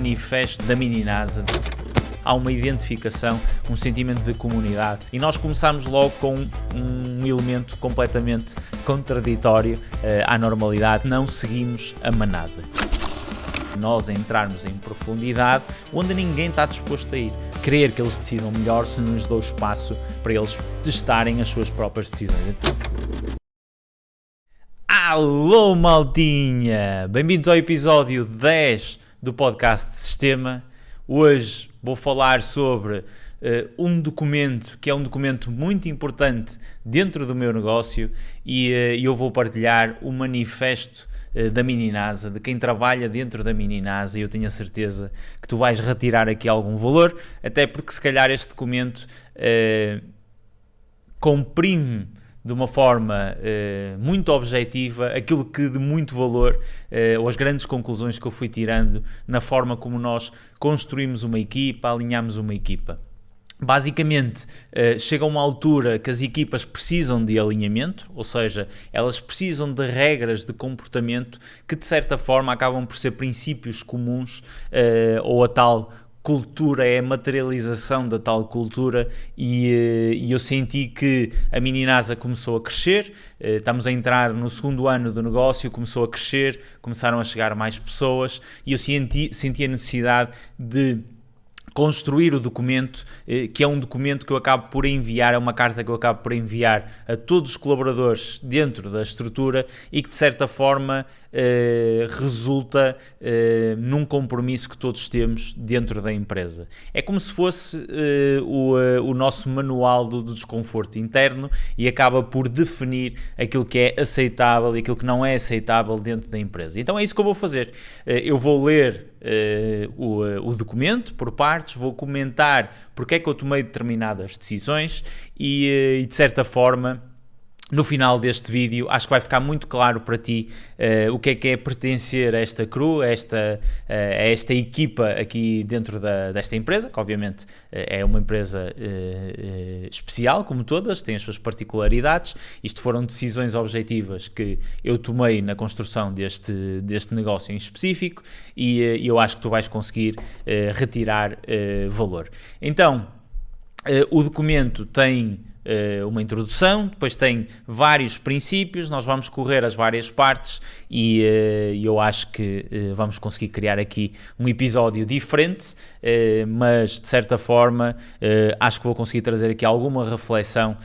manifesto da mini NASA. Há uma identificação, um sentimento de comunidade e nós começamos logo com um elemento completamente contraditório à normalidade. Não seguimos a manada. Nós entrarmos em profundidade onde ninguém está disposto a ir. Querer que eles decidam melhor se nos dou espaço para eles testarem as suas próprias decisões. Alô, maltinha! Bem-vindos ao episódio 10 do podcast de Sistema. Hoje vou falar sobre um documento que é um documento muito importante dentro do meu negócio e eu vou partilhar o manifesto da mini NASA, de quem trabalha dentro da mini NASA, e eu tenho a certeza que tu vais retirar aqui algum valor, até porque se calhar este documento comprime de uma forma muito objetiva aquilo que de muito valor, ou as grandes conclusões que eu fui tirando na forma como nós construímos uma equipa, alinhamos uma equipa. Basicamente, chega a uma altura que as equipas precisam de alinhamento, ou seja, elas precisam de regras de comportamento que de certa forma acabam por ser princípios comuns, ou a tal cultura, é a materialização da tal cultura, e eu senti que a mini NASA começou a crescer, estamos a entrar no segundo ano do negócio, começou a crescer, começaram a chegar mais pessoas e eu senti a necessidade de construir o documento, que é um documento que eu acabo por enviar, é uma carta que eu acabo por enviar a todos os colaboradores dentro da estrutura e que de certa forma resulta num compromisso que todos temos dentro da empresa. É como se fosse o nosso manual do desconforto interno e acaba por definir aquilo que é aceitável e aquilo que não é aceitável dentro da empresa. Então é isso que eu vou fazer. Eu vou ler o documento por partes, vou comentar porque é que eu tomei determinadas decisões e de certa forma no final deste vídeo acho que vai ficar muito claro para ti o que é pertencer a esta crew, a esta equipa aqui dentro desta empresa, que obviamente é uma empresa especial, como todas, tem as suas particularidades. Isto foram decisões objetivas que eu tomei na construção deste negócio em específico e eu acho que tu vais conseguir retirar valor. Então, o documento tem uma introdução, depois tem vários princípios, nós vamos correr as várias partes e eu acho que vamos conseguir criar aqui um episódio diferente, mas de certa forma acho que vou conseguir trazer aqui alguma reflexão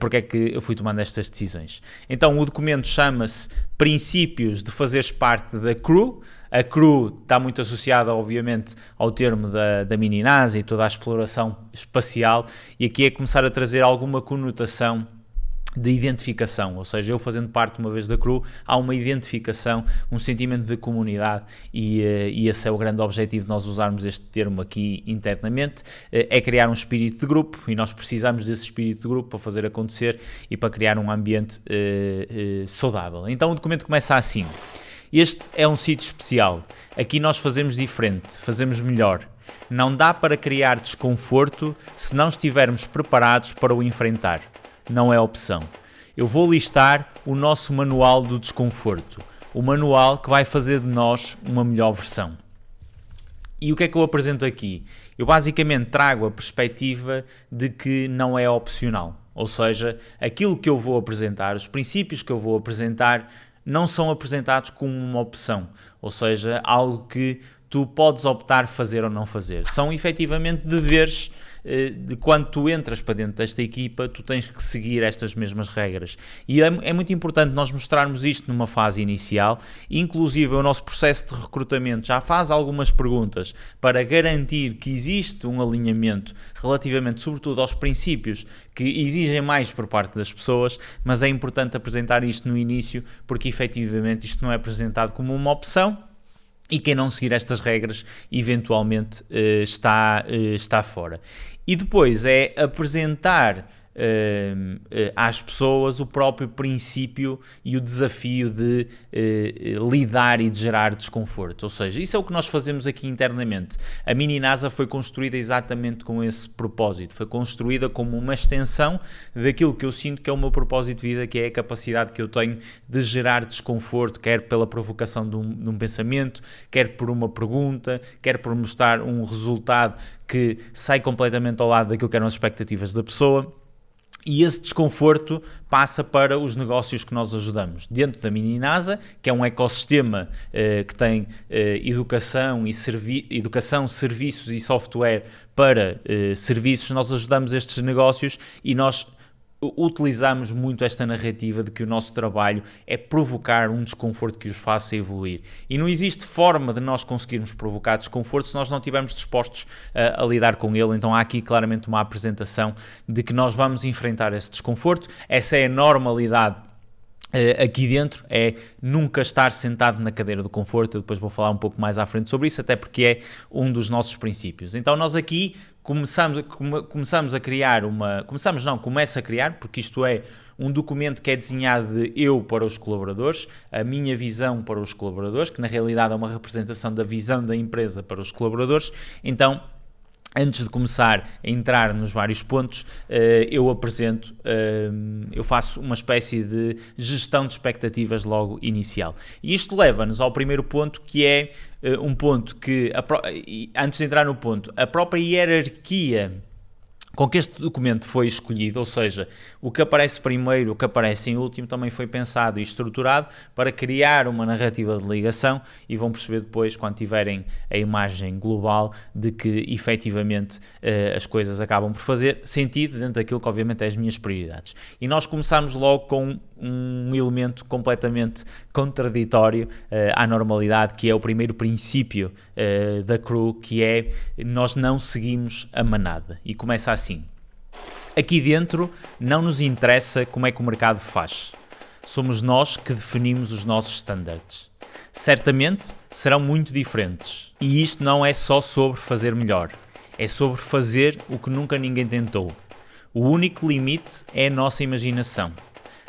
porque é que eu fui tomando estas decisões. Então o documento chama-se Princípios de Fazeres Parte da Crew. A crew está muito associada, obviamente, ao termo da mini NASA e toda a exploração espacial, e aqui é começar a trazer alguma conotação de identificação, ou seja, eu fazendo parte uma vez da crew, há uma identificação, um sentimento de comunidade e esse é o grande objetivo de nós usarmos este termo aqui internamente, é criar um espírito de grupo e nós precisamos desse espírito de grupo para fazer acontecer e para criar um ambiente saudável. Então o documento começa assim: este é um sítio especial, aqui nós fazemos diferente, fazemos melhor. Não dá para criar desconforto se não estivermos preparados para o enfrentar. Não é opção. Eu vou listar o nosso manual do desconforto, o manual que vai fazer de nós uma melhor versão. E o que é que eu apresento aqui? Eu basicamente trago a perspectiva de que não é opcional, ou seja, aquilo que eu vou apresentar, os princípios que eu vou apresentar, não são apresentados como uma opção, ou seja, algo que tu podes optar fazer ou não fazer. São efetivamente deveres de quando tu entras para dentro desta equipa, tu tens que seguir estas mesmas regras. E é muito importante nós mostrarmos isto numa fase inicial, inclusive o nosso processo de recrutamento já faz algumas perguntas para garantir que existe um alinhamento relativamente, sobretudo, aos princípios que exigem mais por parte das pessoas, mas é importante apresentar isto no início, porque efetivamente isto não é apresentado como uma opção, e quem não seguir estas regras eventualmente está fora. E depois é apresentar às pessoas o próprio princípio e o desafio de lidar e de gerar desconforto. Ou seja, isso é o que nós fazemos aqui internamente. A Mini NASA foi construída exatamente com esse propósito, foi construída como uma extensão daquilo que eu sinto que é o meu propósito de vida, que é a capacidade que eu tenho de gerar desconforto, quer pela provocação de um pensamento, quer por uma pergunta, quer por mostrar um resultado que sai completamente ao lado daquilo que eram as expectativas da pessoa. E esse desconforto passa para os negócios que nós ajudamos. Dentro da Mini NASA, que é um ecossistema que tem educação, serviços e software para serviços, nós ajudamos estes negócios e nós utilizamos muito esta narrativa de que o nosso trabalho é provocar um desconforto que os faça evoluir. E não existe forma de nós conseguirmos provocar desconforto se nós não estivermos dispostos a lidar com ele. Então há aqui claramente uma apresentação de que nós vamos enfrentar esse desconforto. Essa é a normalidade aqui dentro, é nunca estar sentado na cadeira do conforto. Eu depois vou falar um pouco mais à frente sobre isso, até porque é um dos nossos princípios. Então nós aqui começamos a criar começa a criar, porque isto é um documento que é desenhado de eu para os colaboradores, a minha visão para os colaboradores, que na realidade é uma representação da visão da empresa para os colaboradores. Então, antes de começar a entrar nos vários pontos, eu faço uma espécie de gestão de expectativas logo inicial. E isto leva-nos ao primeiro ponto, que é um ponto que, antes de entrar no ponto, a própria hierarquia com que este documento foi escolhido, ou seja, o que aparece primeiro, o que aparece em último, também foi pensado e estruturado para criar uma narrativa de ligação, e vão perceber depois, quando tiverem a imagem global, de que efetivamente as coisas acabam por fazer sentido dentro daquilo que obviamente é as minhas prioridades. E nós começamos logo com um elemento completamente contraditório à normalidade, que é o primeiro princípio da Crew, que é: nós não seguimos a manada. E começa assim: aqui dentro não nos interessa como é que o mercado faz. Somos nós que definimos os nossos standards. Certamente serão muito diferentes. E isto não é só sobre fazer melhor. É sobre fazer o que nunca ninguém tentou. O único limite é a nossa imaginação.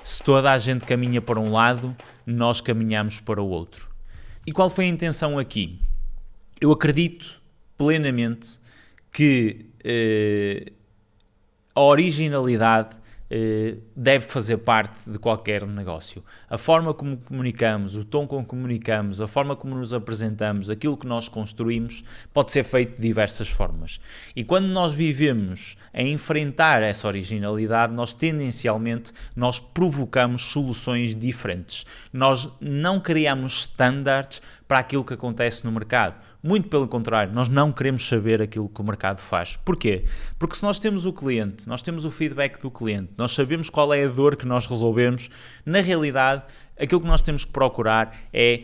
Se toda a gente caminha para um lado, nós caminhamos para o outro. E qual foi a intenção aqui? Eu acredito plenamente que a originalidade deve fazer parte de qualquer negócio. A forma como comunicamos, o tom como comunicamos, a forma como nos apresentamos, aquilo que nós construímos, pode ser feito de diversas formas. E quando nós vivemos a enfrentar essa originalidade, nós tendencialmente provocamos soluções diferentes. Nós não criamos standards para aquilo que acontece no mercado. Muito pelo contrário, nós não queremos saber aquilo que o mercado faz. Porquê? Porque se nós temos o cliente, nós temos o feedback do cliente, nós sabemos qual é a dor que nós resolvemos, na realidade, aquilo que nós temos que procurar é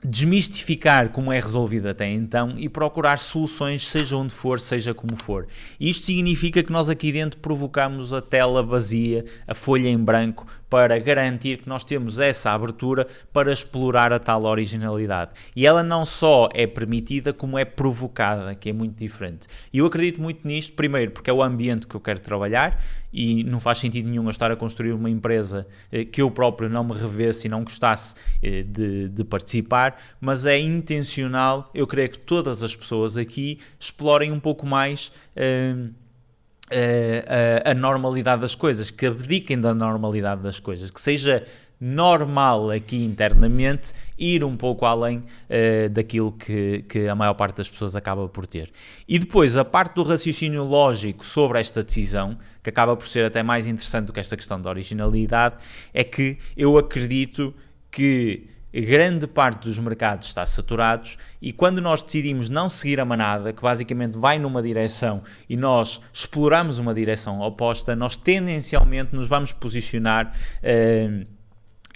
desmistificar como é resolvido até então e procurar soluções, seja onde for, seja como for. E isto significa que nós aqui dentro provocamos a tela vazia, a folha em branco, para garantir que nós temos essa abertura para explorar a tal originalidade. E ela não só é permitida, como é provocada, que é muito diferente. E eu acredito muito nisto, primeiro porque é o ambiente que eu quero trabalhar, e não faz sentido nenhum eu estar a construir uma empresa que eu próprio não me revesse e não gostasse de participar, mas é intencional eu querer que todas as pessoas aqui explorem um pouco mais a normalidade das coisas, que abdiquem da normalidade das coisas, que seja normal aqui internamente ir um pouco além daquilo que a maior parte das pessoas acaba por ter. E depois a parte do raciocínio lógico sobre esta decisão, que acaba por ser até mais interessante do que esta questão da originalidade, é que eu acredito que grande parte dos mercados está saturados, e quando nós decidimos não seguir a manada, que basicamente vai numa direção, e nós exploramos uma direção oposta, nós tendencialmente nos vamos posicionar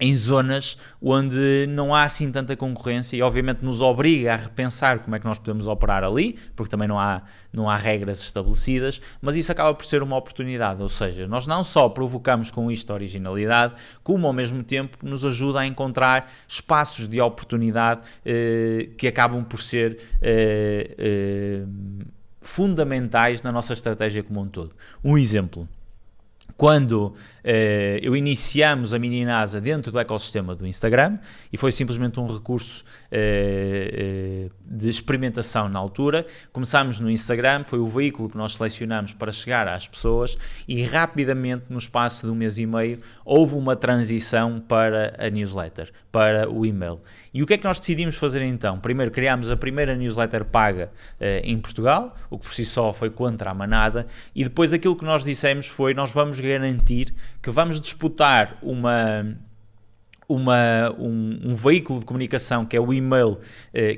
em zonas onde não há assim tanta concorrência, e obviamente nos obriga a repensar como é que nós podemos operar ali, porque também não há regras estabelecidas, mas isso acaba por ser uma oportunidade. Ou seja, nós não só provocamos com isto a originalidade, como ao mesmo tempo nos ajuda a encontrar espaços de oportunidade que acabam por ser fundamentais na nossa estratégia como um todo. Um exemplo: quando eu iniciamos a Mini NASA dentro do ecossistema do Instagram, e foi simplesmente um recurso de experimentação na altura. Começámos no Instagram, foi o veículo que nós selecionamos para chegar às pessoas, e rapidamente, no espaço de um mês e meio, houve uma transição para a newsletter, para o e-mail. E o que é que nós decidimos fazer então? Primeiro criámos a primeira newsletter paga em Portugal, o que por si só foi contra a manada, e depois aquilo que nós dissemos foi: nós vamos garantir que vamos disputar um veículo de comunicação que é o e-mail,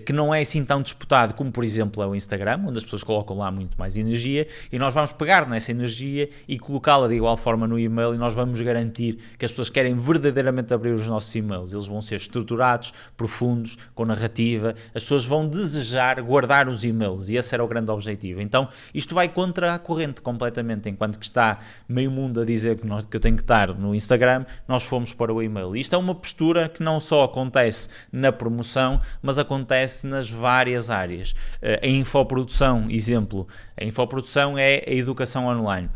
que não é assim tão disputado como, por exemplo, é o Instagram, onde as pessoas colocam lá muito mais energia, e nós vamos pegar nessa energia e colocá-la de igual forma no e-mail, e nós vamos garantir que as pessoas querem verdadeiramente abrir os nossos e-mails. Eles vão ser estruturados, profundos, com narrativa, as pessoas vão desejar guardar os e-mails, e esse era o grande objetivo. Então isto vai contra a corrente completamente. Enquanto que está meio mundo a dizer que eu tenho que estar no Instagram, nós fomos para o e-mail. Isto é uma postura que não só acontece na promoção, mas acontece nas várias áreas. A infoprodução, exemplo, a infoprodução é a educação online.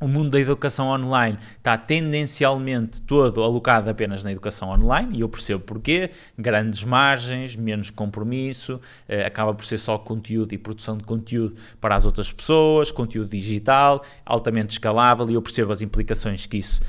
O mundo da educação online está tendencialmente todo alocado apenas na educação online, e eu percebo porquê. Grandes margens, menos compromisso, acaba por ser só conteúdo e produção de conteúdo para as outras pessoas, conteúdo digital, altamente escalável, e eu percebo as implicações que isso,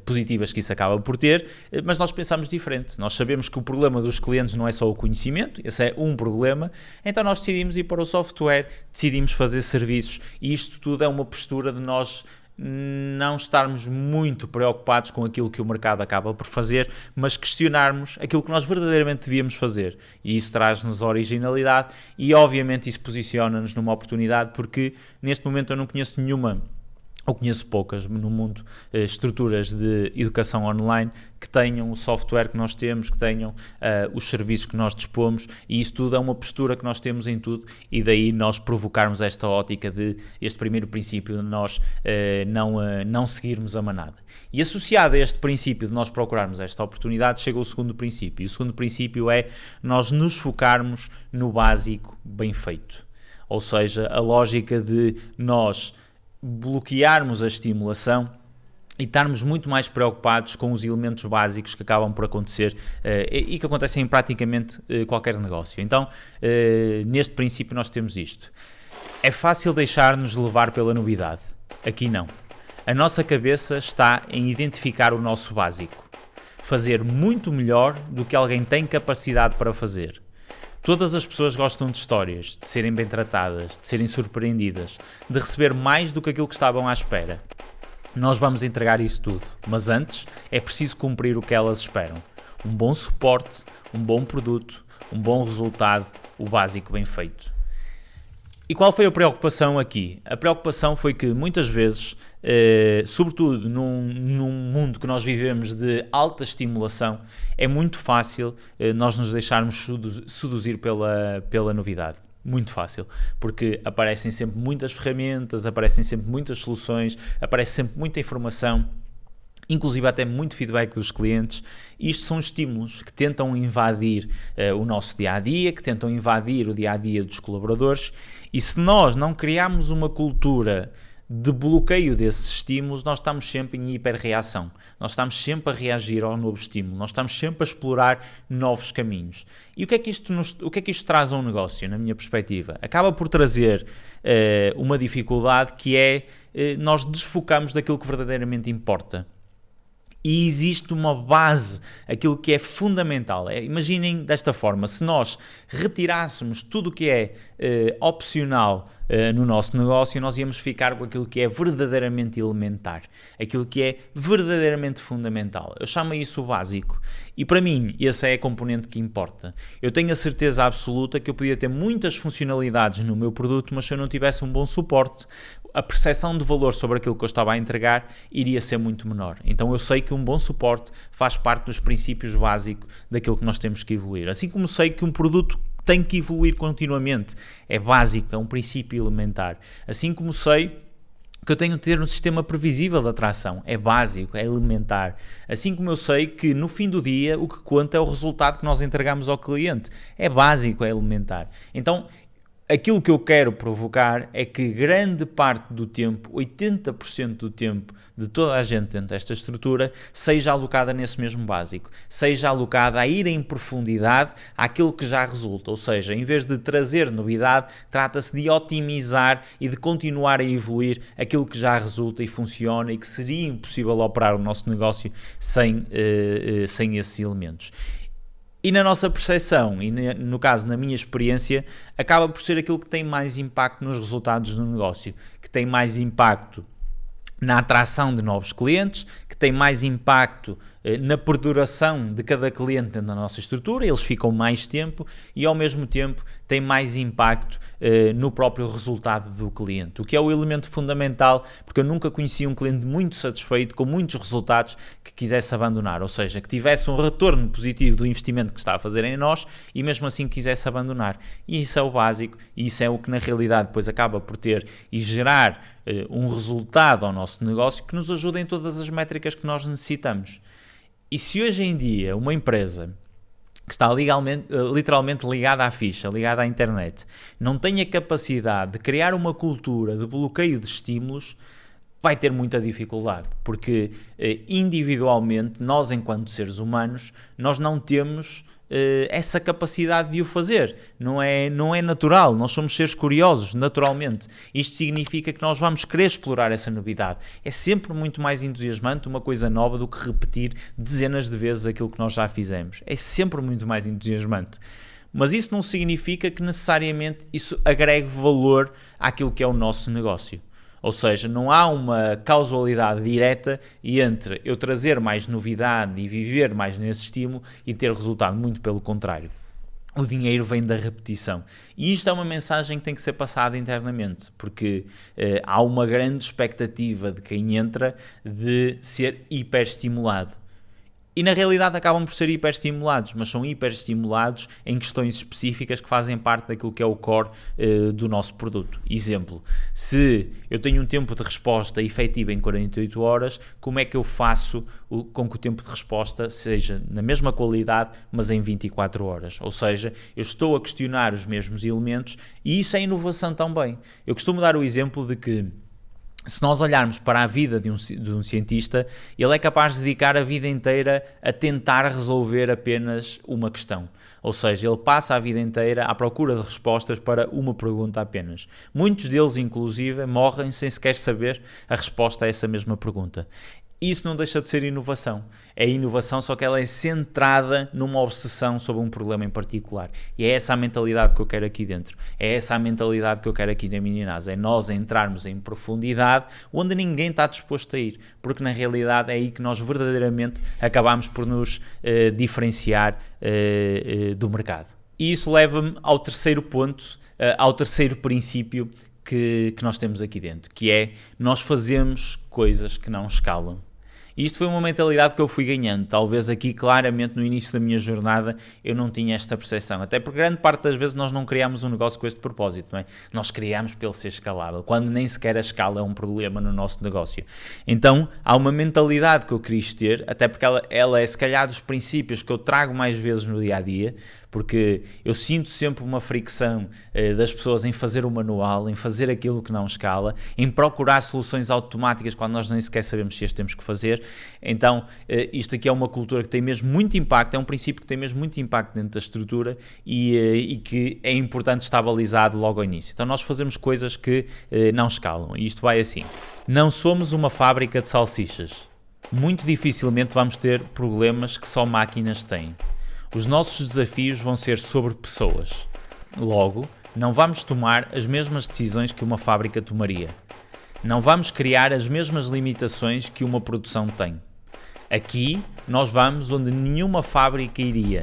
positivas que isso acaba por ter, mas nós pensamos diferente. Nós sabemos que o problema dos clientes não é só o conhecimento, esse é um problema, então nós decidimos ir para o software, decidimos fazer serviços, e isto tudo é uma postura de nós não estarmos muito preocupados com aquilo que o mercado acaba por fazer, mas questionarmos aquilo que nós verdadeiramente devíamos fazer, e isso traz-nos originalidade, e obviamente isso posiciona-nos numa oportunidade, porque neste momento eu não conheço nenhuma, ou conheço poucas no mundo, estruturas de educação online que tenham o software que nós temos, que tenham os serviços que nós dispomos, e isso tudo é uma postura que nós temos em tudo, e daí nós provocarmos esta ótica de este primeiro princípio de nós não seguirmos a manada. E associado a este princípio de nós procurarmos esta oportunidade, chega o segundo princípio, e o segundo princípio é nós nos focarmos no básico bem feito, ou seja, a lógica de nós bloquearmos a estimulação e estarmos muito mais preocupados com os elementos básicos que acabam por acontecer e que acontecem em praticamente qualquer negócio. Então, neste princípio nós temos isto. É fácil deixar-nos levar pela novidade. Aqui não. A nossa cabeça está em identificar o nosso básico. Fazer muito melhor do que alguém tem capacidade para fazer. Todas as pessoas gostam de histórias, de serem bem tratadas, de serem surpreendidas, de receber mais do que aquilo que estavam à espera. Nós vamos entregar isso tudo, mas antes é preciso cumprir o que elas esperam. Um bom suporte, um bom produto, um bom resultado, o básico bem feito. E qual foi a preocupação aqui? A preocupação foi que muitas vezes, sobretudo num mundo que nós vivemos de alta estimulação, é muito fácil nós nos deixarmos seduzir pela novidade. Muito fácil, porque aparecem sempre muitas ferramentas, aparecem sempre muitas soluções, aparece sempre muita informação, inclusive até muito feedback dos clientes. Isto são estímulos que tentam invadir o nosso dia-a-dia, que tentam invadir o dia-a-dia dos colaboradores, e se nós não criarmos uma cultura de bloqueio desses estímulos, nós estamos sempre em hiperreação, nós estamos sempre a reagir ao novo estímulo, nós estamos sempre a explorar novos caminhos. E o que é que isto traz a um negócio, na minha perspectiva? Acaba por trazer uma dificuldade que é nós desfocamos daquilo que verdadeiramente importa. E existe uma base, aquilo que é fundamental. Imaginem desta forma: se nós retirássemos tudo o que é opcional no nosso negócio, nós íamos ficar com aquilo que é verdadeiramente elementar, aquilo que é verdadeiramente fundamental. Eu chamo isso o básico. E para mim, essa é a componente que importa. Eu tenho a certeza absoluta que eu podia ter muitas funcionalidades no meu produto, mas se eu não tivesse um bom suporte, a percepção de valor sobre aquilo que eu estava a entregar iria ser muito menor. Então eu sei que um bom suporte faz parte dos princípios básicos daquilo que nós temos que evoluir. Assim como sei que um produto tem que evoluir continuamente, é básico, é um princípio elementar. Assim como sei que eu tenho que ter um sistema previsível de atração, é básico, é elementar. Assim como eu sei que no fim do dia o que conta é o resultado que nós entregamos ao cliente, é básico, é elementar. Então aquilo que eu quero provocar é que grande parte do tempo, 80% do tempo de toda a gente dentro desta estrutura, seja alocada nesse mesmo básico, seja alocada a ir em profundidade àquilo que já resulta, ou seja, em vez de trazer novidade, trata-se de otimizar e de continuar a evoluir aquilo que já resulta e funciona e que seria impossível operar o nosso negócio sem esses elementos. E na nossa percepção, e no caso, na minha experiência, acaba por ser aquilo que tem mais impacto nos resultados do negócio, que tem mais impacto na atração de novos clientes, que tem mais impacto na perduração de cada cliente dentro da nossa estrutura, eles ficam mais tempo e ao mesmo tempo tem mais impacto no próprio resultado do cliente, o que é o elemento fundamental, porque eu nunca conheci um cliente muito satisfeito, com muitos resultados, que quisesse abandonar, ou seja, que tivesse um retorno positivo do investimento que está a fazer em nós e mesmo assim quisesse abandonar. E isso é o básico, e isso é o que na realidade depois acaba por ter e gerar um resultado ao nosso negócio que nos ajuda em todas as métricas que nós necessitamos. E se hoje em dia uma empresa que está literalmente ligada à ficha, ligada à internet, não tem a capacidade de criar uma cultura de bloqueio de estímulos, vai ter muita dificuldade, porque individualmente, nós enquanto seres humanos, nós não temos essa capacidade de o fazer, não é natural, nós somos seres curiosos, naturalmente. Isto significa que nós vamos querer explorar essa novidade. É sempre muito mais entusiasmante uma coisa nova do que repetir dezenas de vezes aquilo que nós já fizemos. É sempre muito mais entusiasmante. Mas isso não significa que necessariamente isso agregue valor àquilo que é o nosso negócio. Ou seja, não há uma causalidade direta entre eu trazer mais novidade e viver mais nesse estímulo e ter resultado, muito pelo contrário. O dinheiro vem da repetição. E isto é uma mensagem que tem que ser passada internamente, porque há uma grande expectativa de quem entra de ser hiperestimulado. E na realidade acabam por ser hiperestimulados, mas são hiperestimulados em questões específicas que fazem parte daquilo que é o core do nosso produto. Exemplo, se eu tenho um tempo de resposta efetiva em 48 horas, como é que eu faço com que o tempo de resposta seja na mesma qualidade, mas em 24 horas? Ou seja, eu estou a questionar os mesmos elementos e isso é inovação também. Eu costumo dar o exemplo de que se nós olharmos para a vida de um cientista, ele é capaz de dedicar a vida inteira a tentar resolver apenas uma questão. Ou seja, ele passa a vida inteira à procura de respostas para uma pergunta apenas. Muitos deles, inclusive, morrem sem sequer saber a resposta a essa mesma pergunta. Isso não deixa de ser inovação. É inovação, só que ela é centrada numa obsessão sobre um problema em particular. E é essa a mentalidade que eu quero aqui dentro. É essa a mentalidade que eu quero aqui na Mininaz. É nós entrarmos em profundidade onde ninguém está disposto a ir. Porque na realidade é aí que nós verdadeiramente acabamos por nos diferenciar do mercado. E isso leva-me ao terceiro ponto, ao terceiro princípio que nós temos aqui dentro, que é nós fazemos coisas que não escalam. Isto foi uma mentalidade que eu fui ganhando. Talvez aqui, claramente, no início da minha jornada, eu não tinha esta percepção. Até porque grande parte das vezes nós não criamos um negócio com este propósito, não é? Nós criamos para ele ser escalável, quando nem sequer a escala é um problema no nosso negócio. Então, há uma mentalidade que eu quis ter, até porque ela é, se calhar, dos princípios que eu trago mais vezes no dia-a-dia, porque eu sinto sempre uma fricção das pessoas em fazer o manual, em fazer aquilo que não escala, em procurar soluções automáticas quando nós nem sequer sabemos se as temos que fazer. Então, isto aqui é uma cultura que tem mesmo muito impacto, é um princípio que tem mesmo muito impacto dentro da estrutura e que é importante estar balizado logo ao início. Então, nós fazemos coisas que não escalam e isto vai assim. Não somos uma fábrica de salsichas. Muito dificilmente vamos ter problemas que só máquinas têm. Os nossos desafios vão ser sobre pessoas. Logo, não vamos tomar as mesmas decisões que uma fábrica tomaria. Não vamos criar as mesmas limitações que uma produção tem. Aqui, nós vamos onde nenhuma fábrica iria.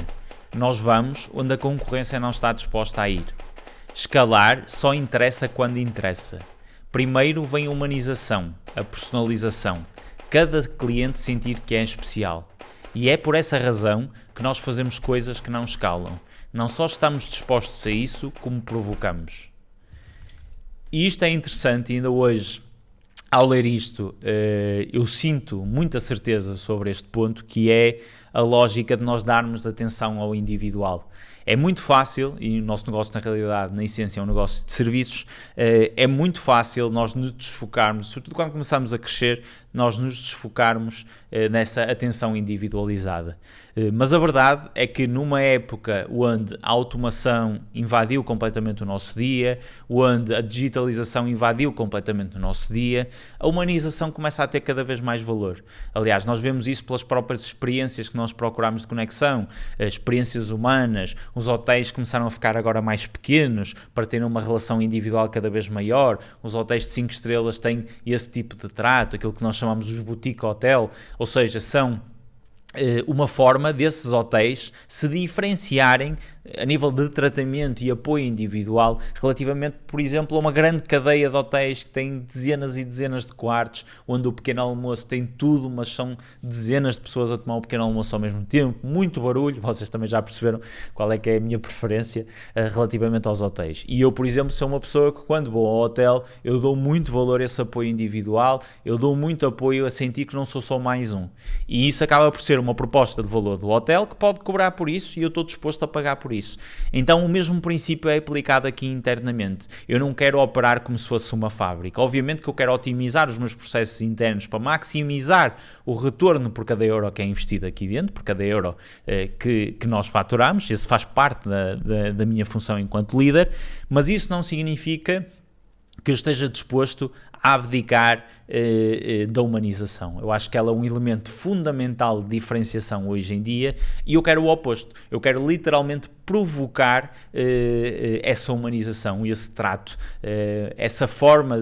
Nós vamos onde a concorrência não está disposta a ir. Escalar só interessa quando interessa. Primeiro vem a humanização, a personalização. Cada cliente sentir que é especial. E é por essa razão que nós fazemos coisas que não escalam. Não só estamos dispostos a isso, como provocamos. E isto é interessante, ainda hoje, ao ler isto, eu sinto muita certeza sobre este ponto, que é a lógica de nós darmos atenção ao individual. É muito fácil, e o nosso negócio na realidade, na essência, é um negócio de serviços, é muito fácil nós nos desfocarmos, sobretudo quando começamos a crescer, nós nos desfocarmos nessa atenção individualizada. Mas a verdade é que numa época onde a automação invadiu completamente o nosso dia, onde a digitalização invadiu completamente o nosso dia, a humanização começa a ter cada vez mais valor. Aliás, nós vemos isso pelas próprias experiências que nós procuramos de conexão, experiências humanas. Os hotéis começaram a ficar agora mais pequenos para terem uma relação individual cada vez maior. Os hotéis de 5 estrelas têm esse tipo de trato, aquilo que nós chamamos os boutique hotel, ou seja, são uma forma desses hotéis se diferenciarem a nível de tratamento e apoio individual relativamente, por exemplo, a uma grande cadeia de hotéis que tem dezenas e dezenas de quartos, onde o pequeno almoço tem tudo, mas são dezenas de pessoas a tomar um pequeno almoço ao mesmo tempo, muito barulho. Vocês também já perceberam qual é que é a minha preferência relativamente aos hotéis. E eu, por exemplo, sou uma pessoa que quando vou ao hotel, eu dou muito valor a esse apoio individual, eu dou muito apoio a sentir que não sou só mais um. E isso acaba por ser uma proposta de valor do hotel que pode cobrar por isso e eu estou disposto a pagar por isso. Então o mesmo princípio é aplicado aqui internamente. Eu não quero operar como se fosse uma fábrica. Obviamente que eu quero otimizar os meus processos internos para maximizar o retorno por cada euro que é investido aqui dentro, por cada euro que nós faturamos. Esse faz parte da minha função enquanto líder, mas isso não significa que eu esteja disposto a abdicar da humanização. Eu acho que ela é um elemento fundamental de diferenciação hoje em dia e eu quero o oposto. Eu quero literalmente provocar essa humanização, esse trato, essa forma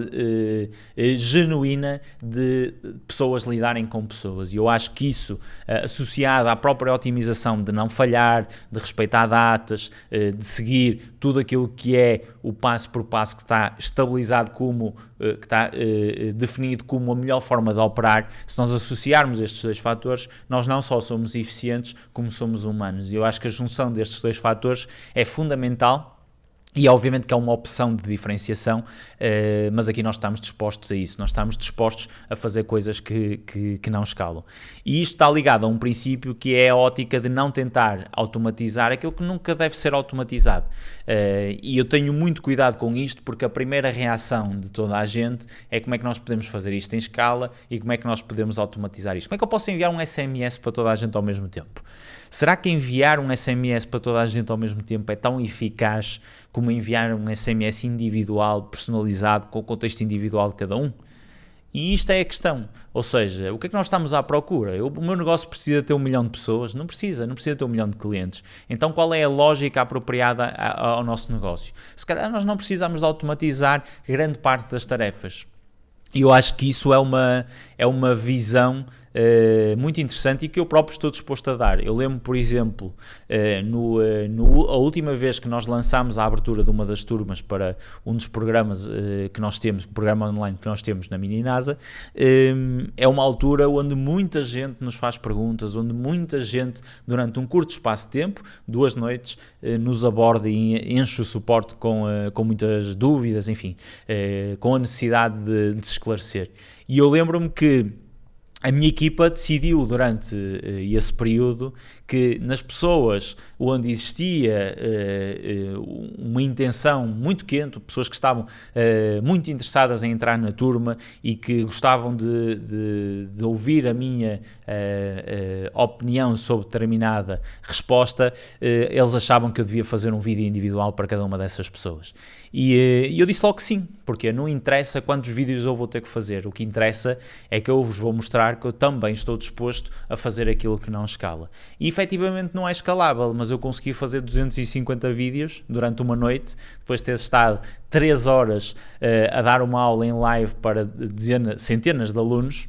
genuína de pessoas lidarem com pessoas. E eu acho que isso, associado à própria otimização de não falhar, de respeitar datas, de seguir tudo aquilo que é o passo por passo que está estabilizado como, que está definido como a melhor forma de operar, se nós associarmos estes dois fatores, nós não só somos eficientes, como somos humanos. E eu acho que a junção destes dois fatores é fundamental. E obviamente que é uma opção de diferenciação, mas aqui nós estamos dispostos a isso, nós estamos dispostos a fazer coisas que não escalam. E isto está ligado a um princípio que é a ótica de não tentar automatizar aquilo que nunca deve ser automatizado. E eu tenho muito cuidado com isto, porque a primeira reação de toda a gente é como é que nós podemos fazer isto em escala e como é que nós podemos automatizar isto. Como é que eu posso enviar um SMS para toda a gente ao mesmo tempo? Será que enviar um SMS para toda a gente ao mesmo tempo é tão eficaz como enviar um SMS individual, personalizado, com o contexto individual de cada um? E isto é a questão. Ou seja, o que é que nós estamos à procura? O meu negócio precisa ter 1 milhão de pessoas? Não precisa ter 1 milhão de clientes. Então qual é a lógica apropriada ao nosso negócio? Se calhar nós não precisamos de automatizar grande parte das tarefas. E eu acho que isso é uma visão muito interessante e que eu próprio estou disposto a dar. Eu lembro, por exemplo, a última vez que nós lançámos a abertura de uma das turmas para um dos programas que nós temos, o programa online que nós temos na Mini-NASA, é uma altura onde muita gente nos faz perguntas, onde muita gente, durante um curto espaço de tempo, 2 noites, nos aborda e enche o suporte com muitas dúvidas, enfim, com a necessidade de se esclarecer. E eu lembro-me que a minha equipa decidiu durante esse período que nas pessoas onde existia uma intenção muito quente, pessoas que estavam muito interessadas em entrar na turma e que gostavam de ouvir a minha opinião sobre determinada resposta, eles achavam que eu devia fazer um vídeo individual para cada uma dessas pessoas. E eu disse logo que sim, porque não interessa quantos vídeos eu vou ter que fazer, o que interessa é que eu vos vou mostrar que eu também estou disposto a fazer aquilo que não escala. E efetivamente não é escalável, mas eu consegui fazer 250 vídeos durante uma noite, depois de ter estado 3 horas a dar uma aula em live para centenas de alunos.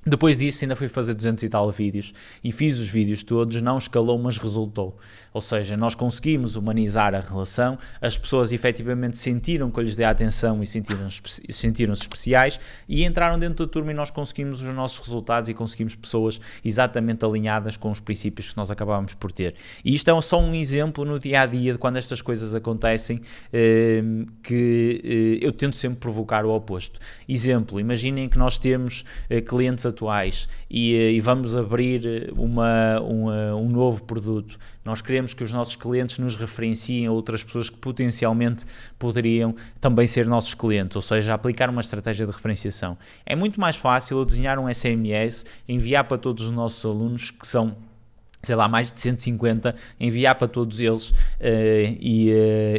Depois disso ainda fui fazer 200 e tal vídeos e fiz os vídeos todos, não escalou, mas resultou. Ou seja, nós conseguimos humanizar a relação, as pessoas efetivamente sentiram que eu lhes dei atenção e sentiram-se especiais e entraram dentro da turma e nós conseguimos os nossos resultados e conseguimos pessoas exatamente alinhadas com os princípios que nós acabámos por ter. E isto é só um exemplo no dia-a-dia de quando estas coisas acontecem, que eu tento sempre provocar o oposto. Exemplo, imaginem que nós temos clientes a atuais e vamos abrir um novo produto, nós queremos que os nossos clientes nos referenciem a outras pessoas que potencialmente poderiam também ser nossos clientes, ou seja, aplicar uma estratégia de referenciação. É muito mais fácil eu desenhar um SMS, enviar para todos os nossos alunos, que são, sei lá, mais de 150, enviar para todos eles e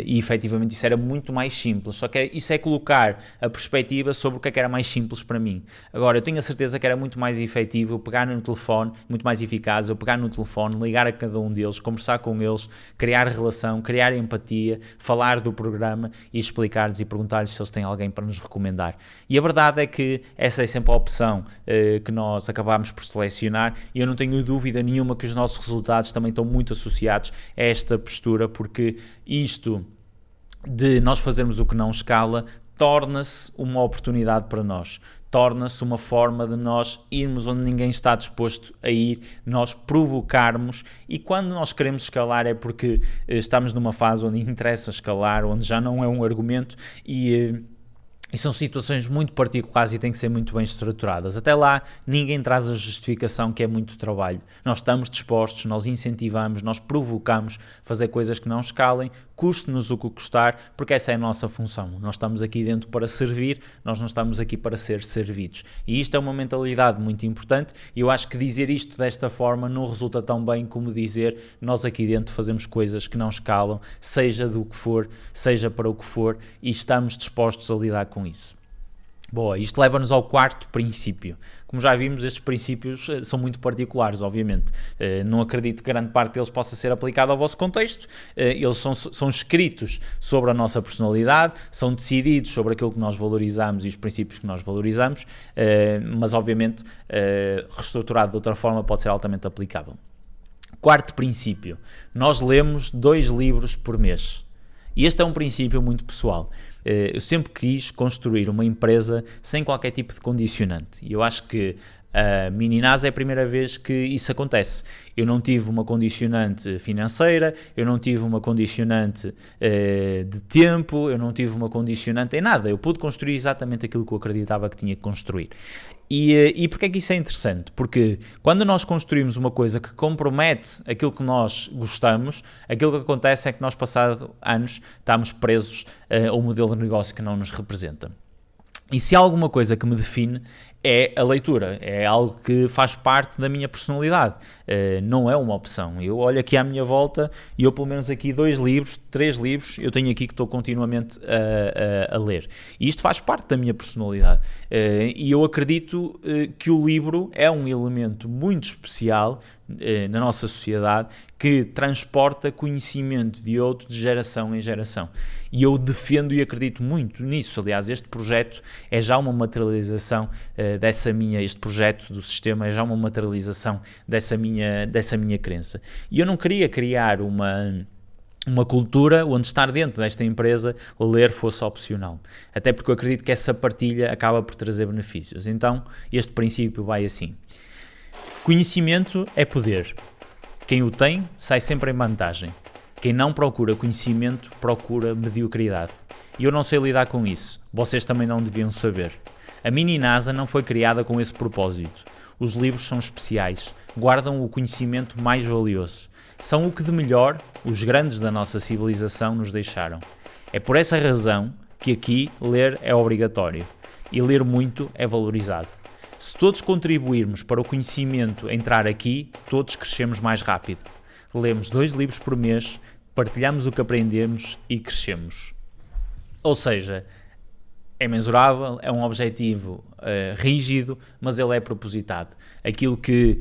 efetivamente isso era muito mais simples, só que isso é colocar a perspectiva sobre o que era mais simples para mim. Agora, eu tenho a certeza que era muito mais efetivo eu pegar no telefone, muito mais eficaz, eu pegar no telefone, ligar a cada um deles, conversar com eles, criar relação, criar empatia, falar do programa e explicar-lhes e perguntar-lhes se eles têm alguém para nos recomendar. E a verdade é que essa é sempre a opção que nós acabamos por selecionar e eu não tenho dúvida nenhuma que os nossos resultados também estão muito associados a esta postura, porque isto de nós fazermos o que não escala torna-se uma oportunidade para nós, torna-se uma forma de nós irmos onde ninguém está disposto a ir, nós provocarmos, e quando nós queremos escalar é porque estamos numa fase onde interessa escalar, onde já não é um argumento e são situações muito particulares e têm que ser muito bem estruturadas. Até lá, ninguém traz a justificação que é muito trabalho. Nós estamos dispostos, nós incentivamos, nós provocamos fazer coisas que não escalem, custe-nos o que custar, porque essa é a nossa função. Nós estamos aqui dentro para servir, nós não estamos aqui para ser servidos. E isto é uma mentalidade muito importante e eu acho que dizer isto desta forma não resulta tão bem como dizer nós aqui dentro fazemos coisas que não escalam, seja do que for, seja para o que for, e estamos dispostos a lidar com isso. Boa, isto leva-nos ao quarto princípio. Como já vimos, estes princípios são muito particulares, obviamente. Não acredito que grande parte deles possa ser aplicado ao vosso contexto. Eles são escritos sobre a nossa personalidade, são decididos sobre aquilo que nós valorizamos e os princípios que nós valorizamos, mas obviamente reestruturado de outra forma pode ser altamente aplicável. Quarto princípio, nós lemos 2 livros por mês. E este é um princípio muito pessoal. Eu sempre quis construir uma empresa sem qualquer tipo de condicionante. E eu acho que a Mininasa é a primeira vez que isso acontece. Eu não tive uma condicionante financeira, eu não tive uma condicionante de tempo, eu não tive uma condicionante em nada. Eu pude construir exatamente aquilo que eu acreditava que tinha que construir. E porquê é que isso é interessante? Porque quando nós construímos uma coisa que compromete aquilo que nós gostamos, aquilo que acontece é que nós, passados anos, estamos presos a um modelo de negócio que não nos representa. E se há alguma coisa que me define é a leitura, é algo que faz parte da minha personalidade, não é uma opção. Eu olho aqui à minha volta e eu pelo menos aqui 2 livros, 3 livros, eu tenho aqui que estou continuamente a ler. E isto faz parte da minha personalidade. E eu acredito que o livro é um elemento muito especial na nossa sociedade que transporta conhecimento de outro de geração em geração. E eu defendo e acredito muito nisso. Aliás, este projeto é já uma materialização este projeto do sistema é já uma materialização dessa minha crença. E eu não queria criar uma cultura onde estar dentro desta empresa, ler fosse opcional. Até porque eu acredito que essa partilha acaba por trazer benefícios. Então, este princípio vai assim. Conhecimento é poder. Quem o tem, sai sempre em vantagem. Quem não procura conhecimento, procura mediocridade. E eu não sei lidar com isso. Vocês também não deviam saber. A Mininasa não foi criada com esse propósito. Os livros são especiais, guardam o conhecimento mais valioso. São o que de melhor os grandes da nossa civilização nos deixaram. É por essa razão que aqui ler é obrigatório e ler muito é valorizado. Se todos contribuirmos para o conhecimento entrar aqui, todos crescemos mais rápido. Lemos 2 livros por mês, partilhamos o que aprendemos e crescemos. Ou seja, é mensurável, é um objetivo rígido, mas ele é propositado. Aquilo que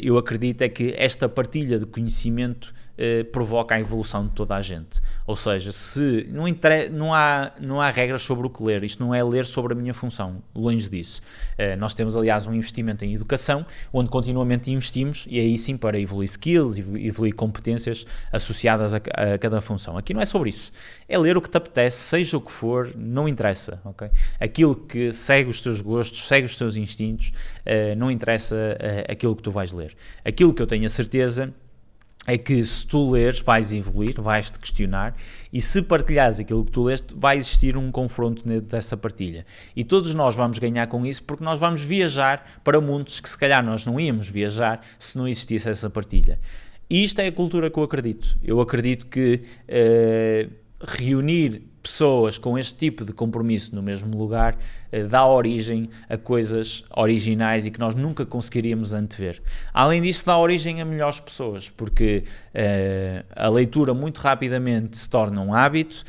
eu acredito é que esta partilha de conhecimento provoca a evolução de toda a gente. Ou seja, se não há regras sobre o que ler, isto não é ler sobre a minha função, longe disso. Nós temos, aliás, um investimento em educação, onde continuamente investimos, e aí sim para evoluir skills, evoluir competências associadas a cada função. Aqui não é sobre isso. É ler o que te apetece, seja o que for, não interessa. Okay? Aquilo que segue os teus gostos, segue os teus instintos, não interessa aquilo que tu vais ler. Aquilo que eu tenho a certeza é que se tu leres, vais evoluir, vais-te questionar, e se partilhares aquilo que tu leste, vai existir um confronto dentro dessa partilha. E todos nós vamos ganhar com isso, porque nós vamos viajar para mundos que se calhar nós não íamos viajar se não existisse essa partilha. E isto é a cultura que eu acredito. Eu acredito que reunir pessoas com este tipo de compromisso no mesmo lugar dá origem a coisas originais e que nós nunca conseguiríamos antever. Além disso, dá origem a melhores pessoas, porque a leitura muito rapidamente se torna um hábito,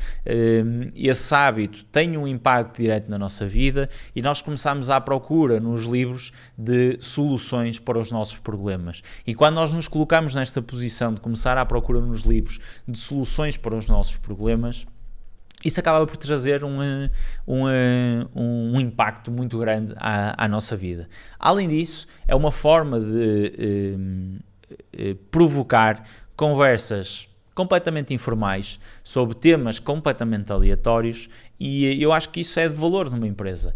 esse hábito tem um impacto direto na nossa vida e nós começamos à procura nos livros de soluções para os nossos problemas. E quando nós nos colocamos nesta posição de começar à procura nos livros de soluções para os nossos problemas, isso acaba por trazer um impacto muito grande à nossa vida. Além disso, é uma forma de provocar conversas completamente informais sobre temas completamente aleatórios, e eu acho que isso é de valor numa empresa.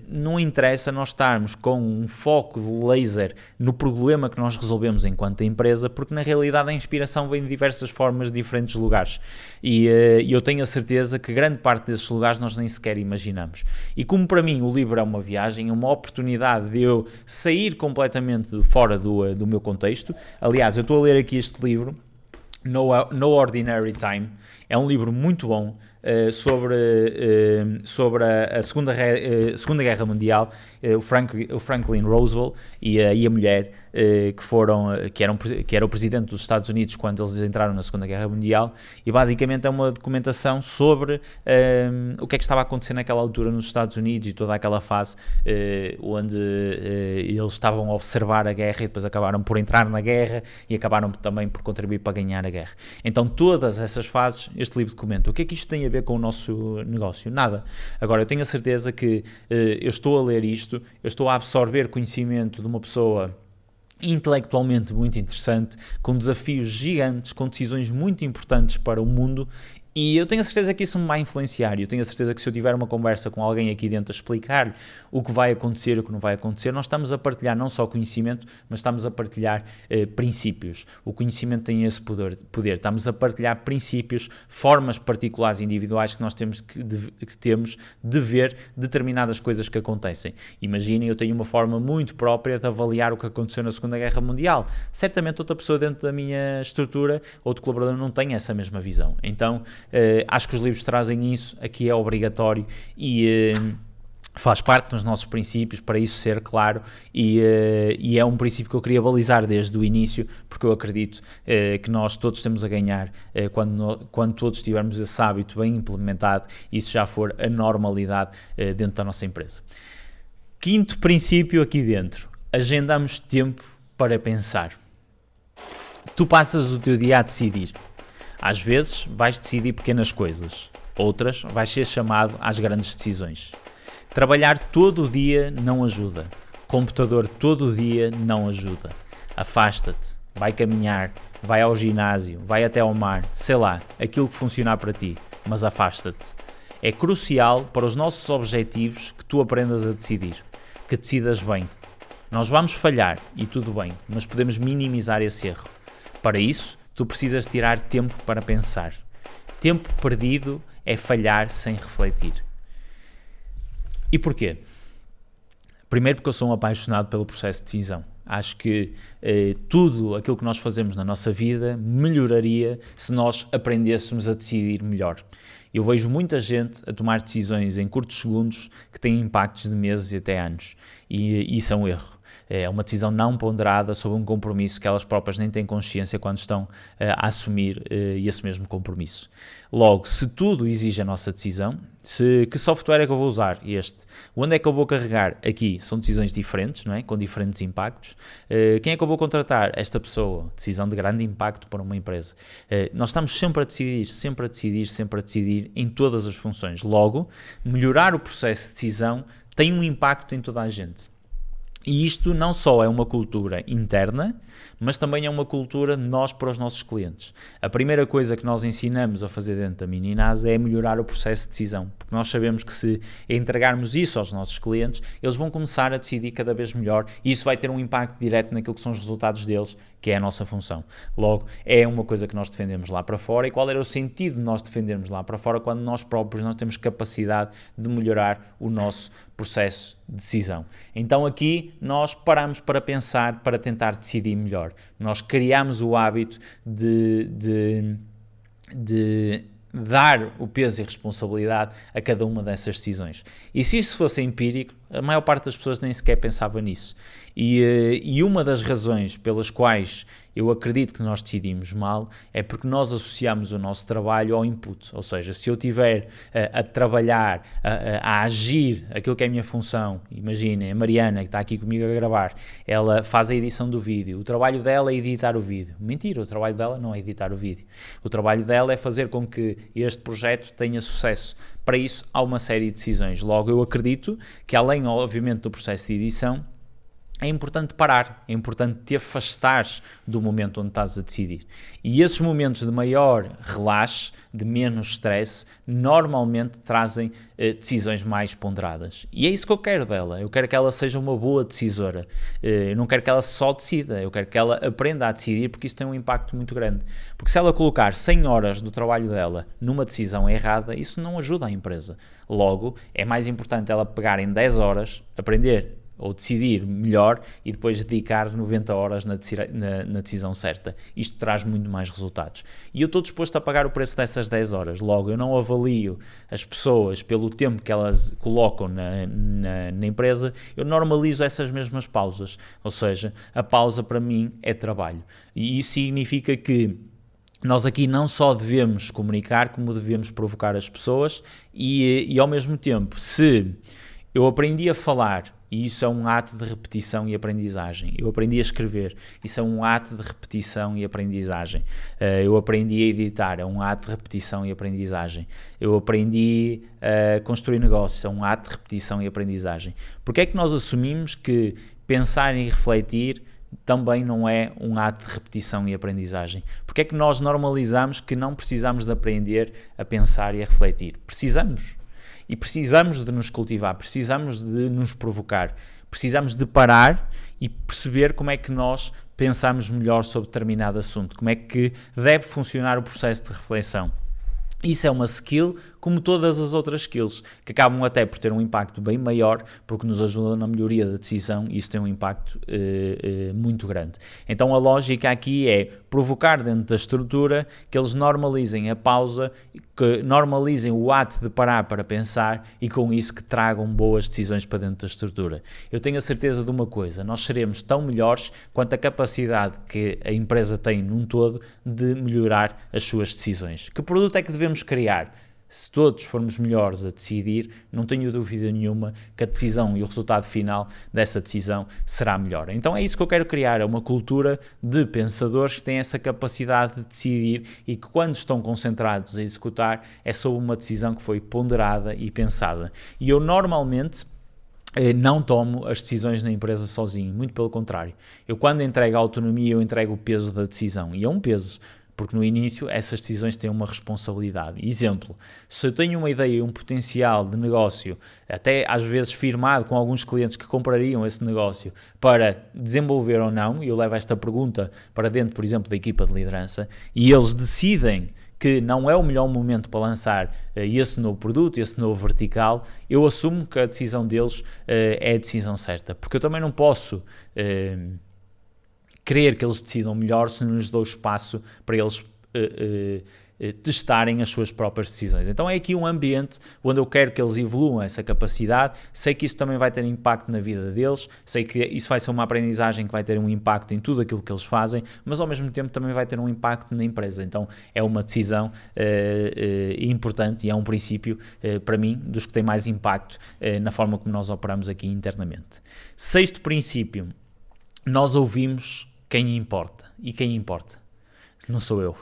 Não interessa nós estarmos com um foco de laser no problema que nós resolvemos enquanto empresa, porque na realidade a inspiração vem de diversas formas, de diferentes lugares, e eu tenho a certeza que grande parte desses lugares nós nem sequer imaginamos. E como para mim o livro é uma viagem, é uma oportunidade de eu sair completamente fora do meu contexto. Aliás, eu estou a ler aqui este livro, No Ordinary Time. É um livro muito bom sobre a Segunda Guerra Mundial, o Franklin Roosevelt e a mulher que era o presidente dos Estados Unidos quando eles entraram na Segunda Guerra Mundial, e basicamente é uma documentação sobre o que é que estava a acontecer naquela altura nos Estados Unidos e toda aquela fase onde eles estavam a observar a guerra e depois acabaram por entrar na guerra e acabaram também por contribuir para ganhar a guerra. Então todas essas fases este livro documenta. O que é que isto tem a ver com o nosso negócio? Nada. Agora, eu tenho a certeza que eu estou a ler isto, eu estou a absorver conhecimento de uma pessoa intelectualmente muito interessante, com desafios gigantes, com decisões muito importantes para o mundo, e eu tenho a certeza que isso me vai influenciar. Eu tenho a certeza que se eu tiver uma conversa com alguém aqui dentro a explicar o que vai acontecer e o que não vai acontecer, nós estamos a partilhar não só conhecimento, mas estamos a partilhar princípios. O conhecimento tem esse poder. Estamos a partilhar princípios, formas particulares e individuais que nós temos de ver determinadas coisas que acontecem. Imaginem, eu tenho uma forma muito própria de avaliar o que aconteceu na Segunda Guerra Mundial. Certamente outra pessoa dentro da minha estrutura, outro colaborador, não tem essa mesma visão. Então, acho que os livros trazem isso, aqui é obrigatório e faz parte dos nossos princípios, para isso ser claro, e é um princípio que eu queria balizar desde o início, porque eu acredito que nós todos temos a ganhar quando todos tivermos esse hábito bem implementado e isso já for a normalidade dentro da nossa empresa. Quinto princípio aqui dentro: agendamos tempo para pensar. Tu passas o teu dia a decidir. Às vezes vais decidir pequenas coisas, outras vais ser chamado às grandes decisões. Trabalhar todo o dia não ajuda, computador todo o dia não ajuda. Afasta-te, vai caminhar, vai ao ginásio, vai até ao mar, sei lá, aquilo que funcionar para ti, mas afasta-te. É crucial para os nossos objetivos que tu aprendas a decidir, que decidas bem. Nós vamos falhar e tudo bem, mas podemos minimizar esse erro. Para isso, tu precisas tirar tempo para pensar. Tempo perdido é falhar sem refletir. E porquê? Primeiro porque eu sou um apaixonado pelo processo de decisão. Acho que tudo aquilo que nós fazemos na nossa vida melhoraria se nós aprendêssemos a decidir melhor. Eu vejo muita gente a tomar decisões em curtos segundos que têm impactos de meses e até anos. E isso é um erro. É uma decisão não ponderada sobre um compromisso que elas próprias nem têm consciência quando estão a assumir esse mesmo compromisso. Logo, se tudo exige a nossa decisão, que software é que eu vou usar? Onde é que eu vou carregar? Aqui são decisões diferentes, não é? Com diferentes impactos. Quem é que eu vou contratar? Esta pessoa. Decisão de grande impacto para uma empresa. Nós estamos sempre a decidir em todas as funções. Logo, melhorar o processo de decisão tem um impacto em toda a gente. E isto não só é uma cultura interna, mas também é uma cultura de nós para os nossos clientes. A primeira coisa que nós ensinamos a fazer dentro da Mininasa é melhorar o processo de decisão, porque nós sabemos que se entregarmos isso aos nossos clientes, eles vão começar a decidir cada vez melhor e isso vai ter um impacto direto naquilo que são os resultados deles que é a nossa função. Logo, é uma coisa que nós defendemos lá para fora. E qual era o sentido de nós defendermos lá para fora quando nós próprios não temos capacidade de melhorar o nosso processo de decisão? Então aqui nós paramos para pensar, para tentar decidir melhor. Nós criamos o hábito de dar o peso e responsabilidade a cada uma dessas decisões. E se isso fosse empírico, a maior parte das pessoas nem sequer pensava nisso. E uma das razões pelas quais eu acredito que nós decidimos mal é porque nós associamos o nosso trabalho ao input. Ou seja, se eu estiver a trabalhar, a agir aquilo que é a minha função, imaginem, a Mariana que está aqui comigo a gravar, ela faz a edição do vídeo, o trabalho dela é editar o vídeo. Mentira, o trabalho dela não é editar o vídeo. O trabalho dela é fazer com que este projeto tenha sucesso. Para isso há uma série de decisões. Logo, eu acredito que além, obviamente, do processo de edição, é importante parar, é importante te afastares do momento onde estás a decidir. E esses momentos de maior relaxe, de menos stress, normalmente trazem decisões mais ponderadas. E é isso que eu quero dela. Eu quero que ela seja uma boa decisora. Eu não quero que ela só decida, eu quero que ela aprenda a decidir, porque isso tem um impacto muito grande. Porque se ela colocar 100 horas do trabalho dela numa decisão errada, isso não ajuda a empresa. Logo, é mais importante ela pegar em 10 horas, aprender ou decidir melhor e depois dedicar 90 horas na decisão certa. Isto traz muito mais resultados. E eu estou disposto a pagar o preço dessas 10 horas. Logo, eu não avalio as pessoas pelo tempo que elas colocam na empresa, eu normalizo essas mesmas pausas. Ou seja, a pausa para mim é trabalho. E isso significa que nós aqui não só devemos comunicar, como devemos provocar as pessoas e ao mesmo tempo, se eu aprendi a falar, e isso é um ato de repetição e aprendizagem. Eu aprendi a escrever, isso é um ato de repetição e aprendizagem. Eu aprendi a editar, é um ato de repetição e aprendizagem. Eu aprendi a construir negócios, é um ato de repetição e aprendizagem. Porque é que nós assumimos que pensar e refletir também não é um ato de repetição e aprendizagem? Porque é que nós normalizamos que não precisamos de aprender a pensar e a refletir? Precisamos. E precisamos de nos cultivar, precisamos de nos provocar, precisamos de parar e perceber como é que nós pensamos melhor sobre determinado assunto, como é que deve funcionar o processo de reflexão. Isso é uma skill como todas as outras skills, que acabam até por ter um impacto bem maior, porque nos ajudam na melhoria da decisão e isso tem um impacto muito grande. Então a lógica aqui é provocar dentro da estrutura que eles normalizem a pausa, que normalizem o ato de parar para pensar e com isso que tragam boas decisões para dentro da estrutura. Eu tenho a certeza de uma coisa, nós seremos tão melhores quanto a capacidade que a empresa tem num todo de melhorar as suas decisões. Que produto é que devemos criar? Se todos formos melhores a decidir, não tenho dúvida nenhuma que a decisão e o resultado final dessa decisão será melhor. Então é isso que eu quero criar, é uma cultura de pensadores que têm essa capacidade de decidir e que quando estão concentrados a executar é sobre uma decisão que foi ponderada e pensada. E eu normalmente não tomo as decisões na empresa sozinho, muito pelo contrário. Eu quando entrego a autonomia, eu entrego o peso da decisão e é um peso. Porque no início essas decisões têm uma responsabilidade. Exemplo, se eu tenho uma ideia e um potencial de negócio, até às vezes firmado com alguns clientes que comprariam esse negócio para desenvolver ou não, e eu levo esta pergunta para dentro, por exemplo, da equipa de liderança, e eles decidem que não é o melhor momento para lançar esse novo produto, esse novo vertical, eu assumo que a decisão deles é a decisão certa. Porque eu também não posso querer que eles decidam melhor se não lhes dou espaço para eles testarem as suas próprias decisões. Então é aqui um ambiente onde eu quero que eles evoluam essa capacidade, sei que isso também vai ter impacto na vida deles, sei que isso vai ser uma aprendizagem que vai ter um impacto em tudo aquilo que eles fazem, mas ao mesmo tempo também vai ter um impacto na empresa. Então é uma decisão importante e é um princípio, para mim, dos que tem mais impacto na forma como nós operamos aqui internamente. Sexto princípio, nós ouvimos quem importa. E quem importa? Não sou eu.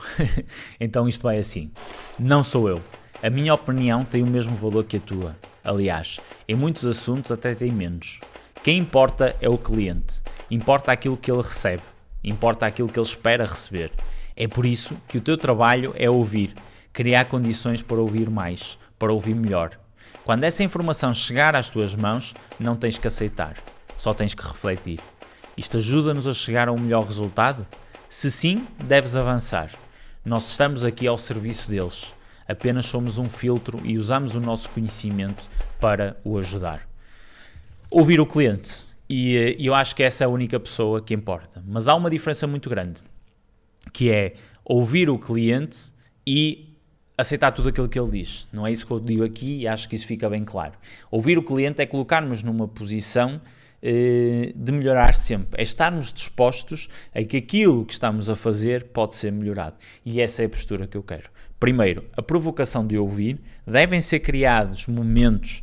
Então isto vai assim. Não sou eu. A minha opinião tem o mesmo valor que a tua. Aliás, em muitos assuntos até tem menos. Quem importa é o cliente. Importa aquilo que ele recebe. Importa aquilo que ele espera receber. É por isso que o teu trabalho é ouvir. Criar condições para ouvir mais. Para ouvir melhor. Quando essa informação chegar às tuas mãos, não tens que aceitar. Só tens que refletir. Isto ajuda-nos a chegar a um melhor resultado? Se sim, deves avançar. Nós estamos aqui ao serviço deles. Apenas somos um filtro e usamos o nosso conhecimento para o ajudar. Ouvir o cliente. E eu acho que essa é a única pessoa que importa. Mas há uma diferença muito grande, que é ouvir o cliente e aceitar tudo aquilo que ele diz. Não é isso que eu digo aqui e acho que isso fica bem claro. Ouvir o cliente é colocar-nos numa posição de melhorar sempre. É estarmos dispostos a que aquilo que estamos a fazer pode ser melhorado. E essa é a postura que eu quero. Primeiro, a provocação de ouvir. Devem ser criados momentos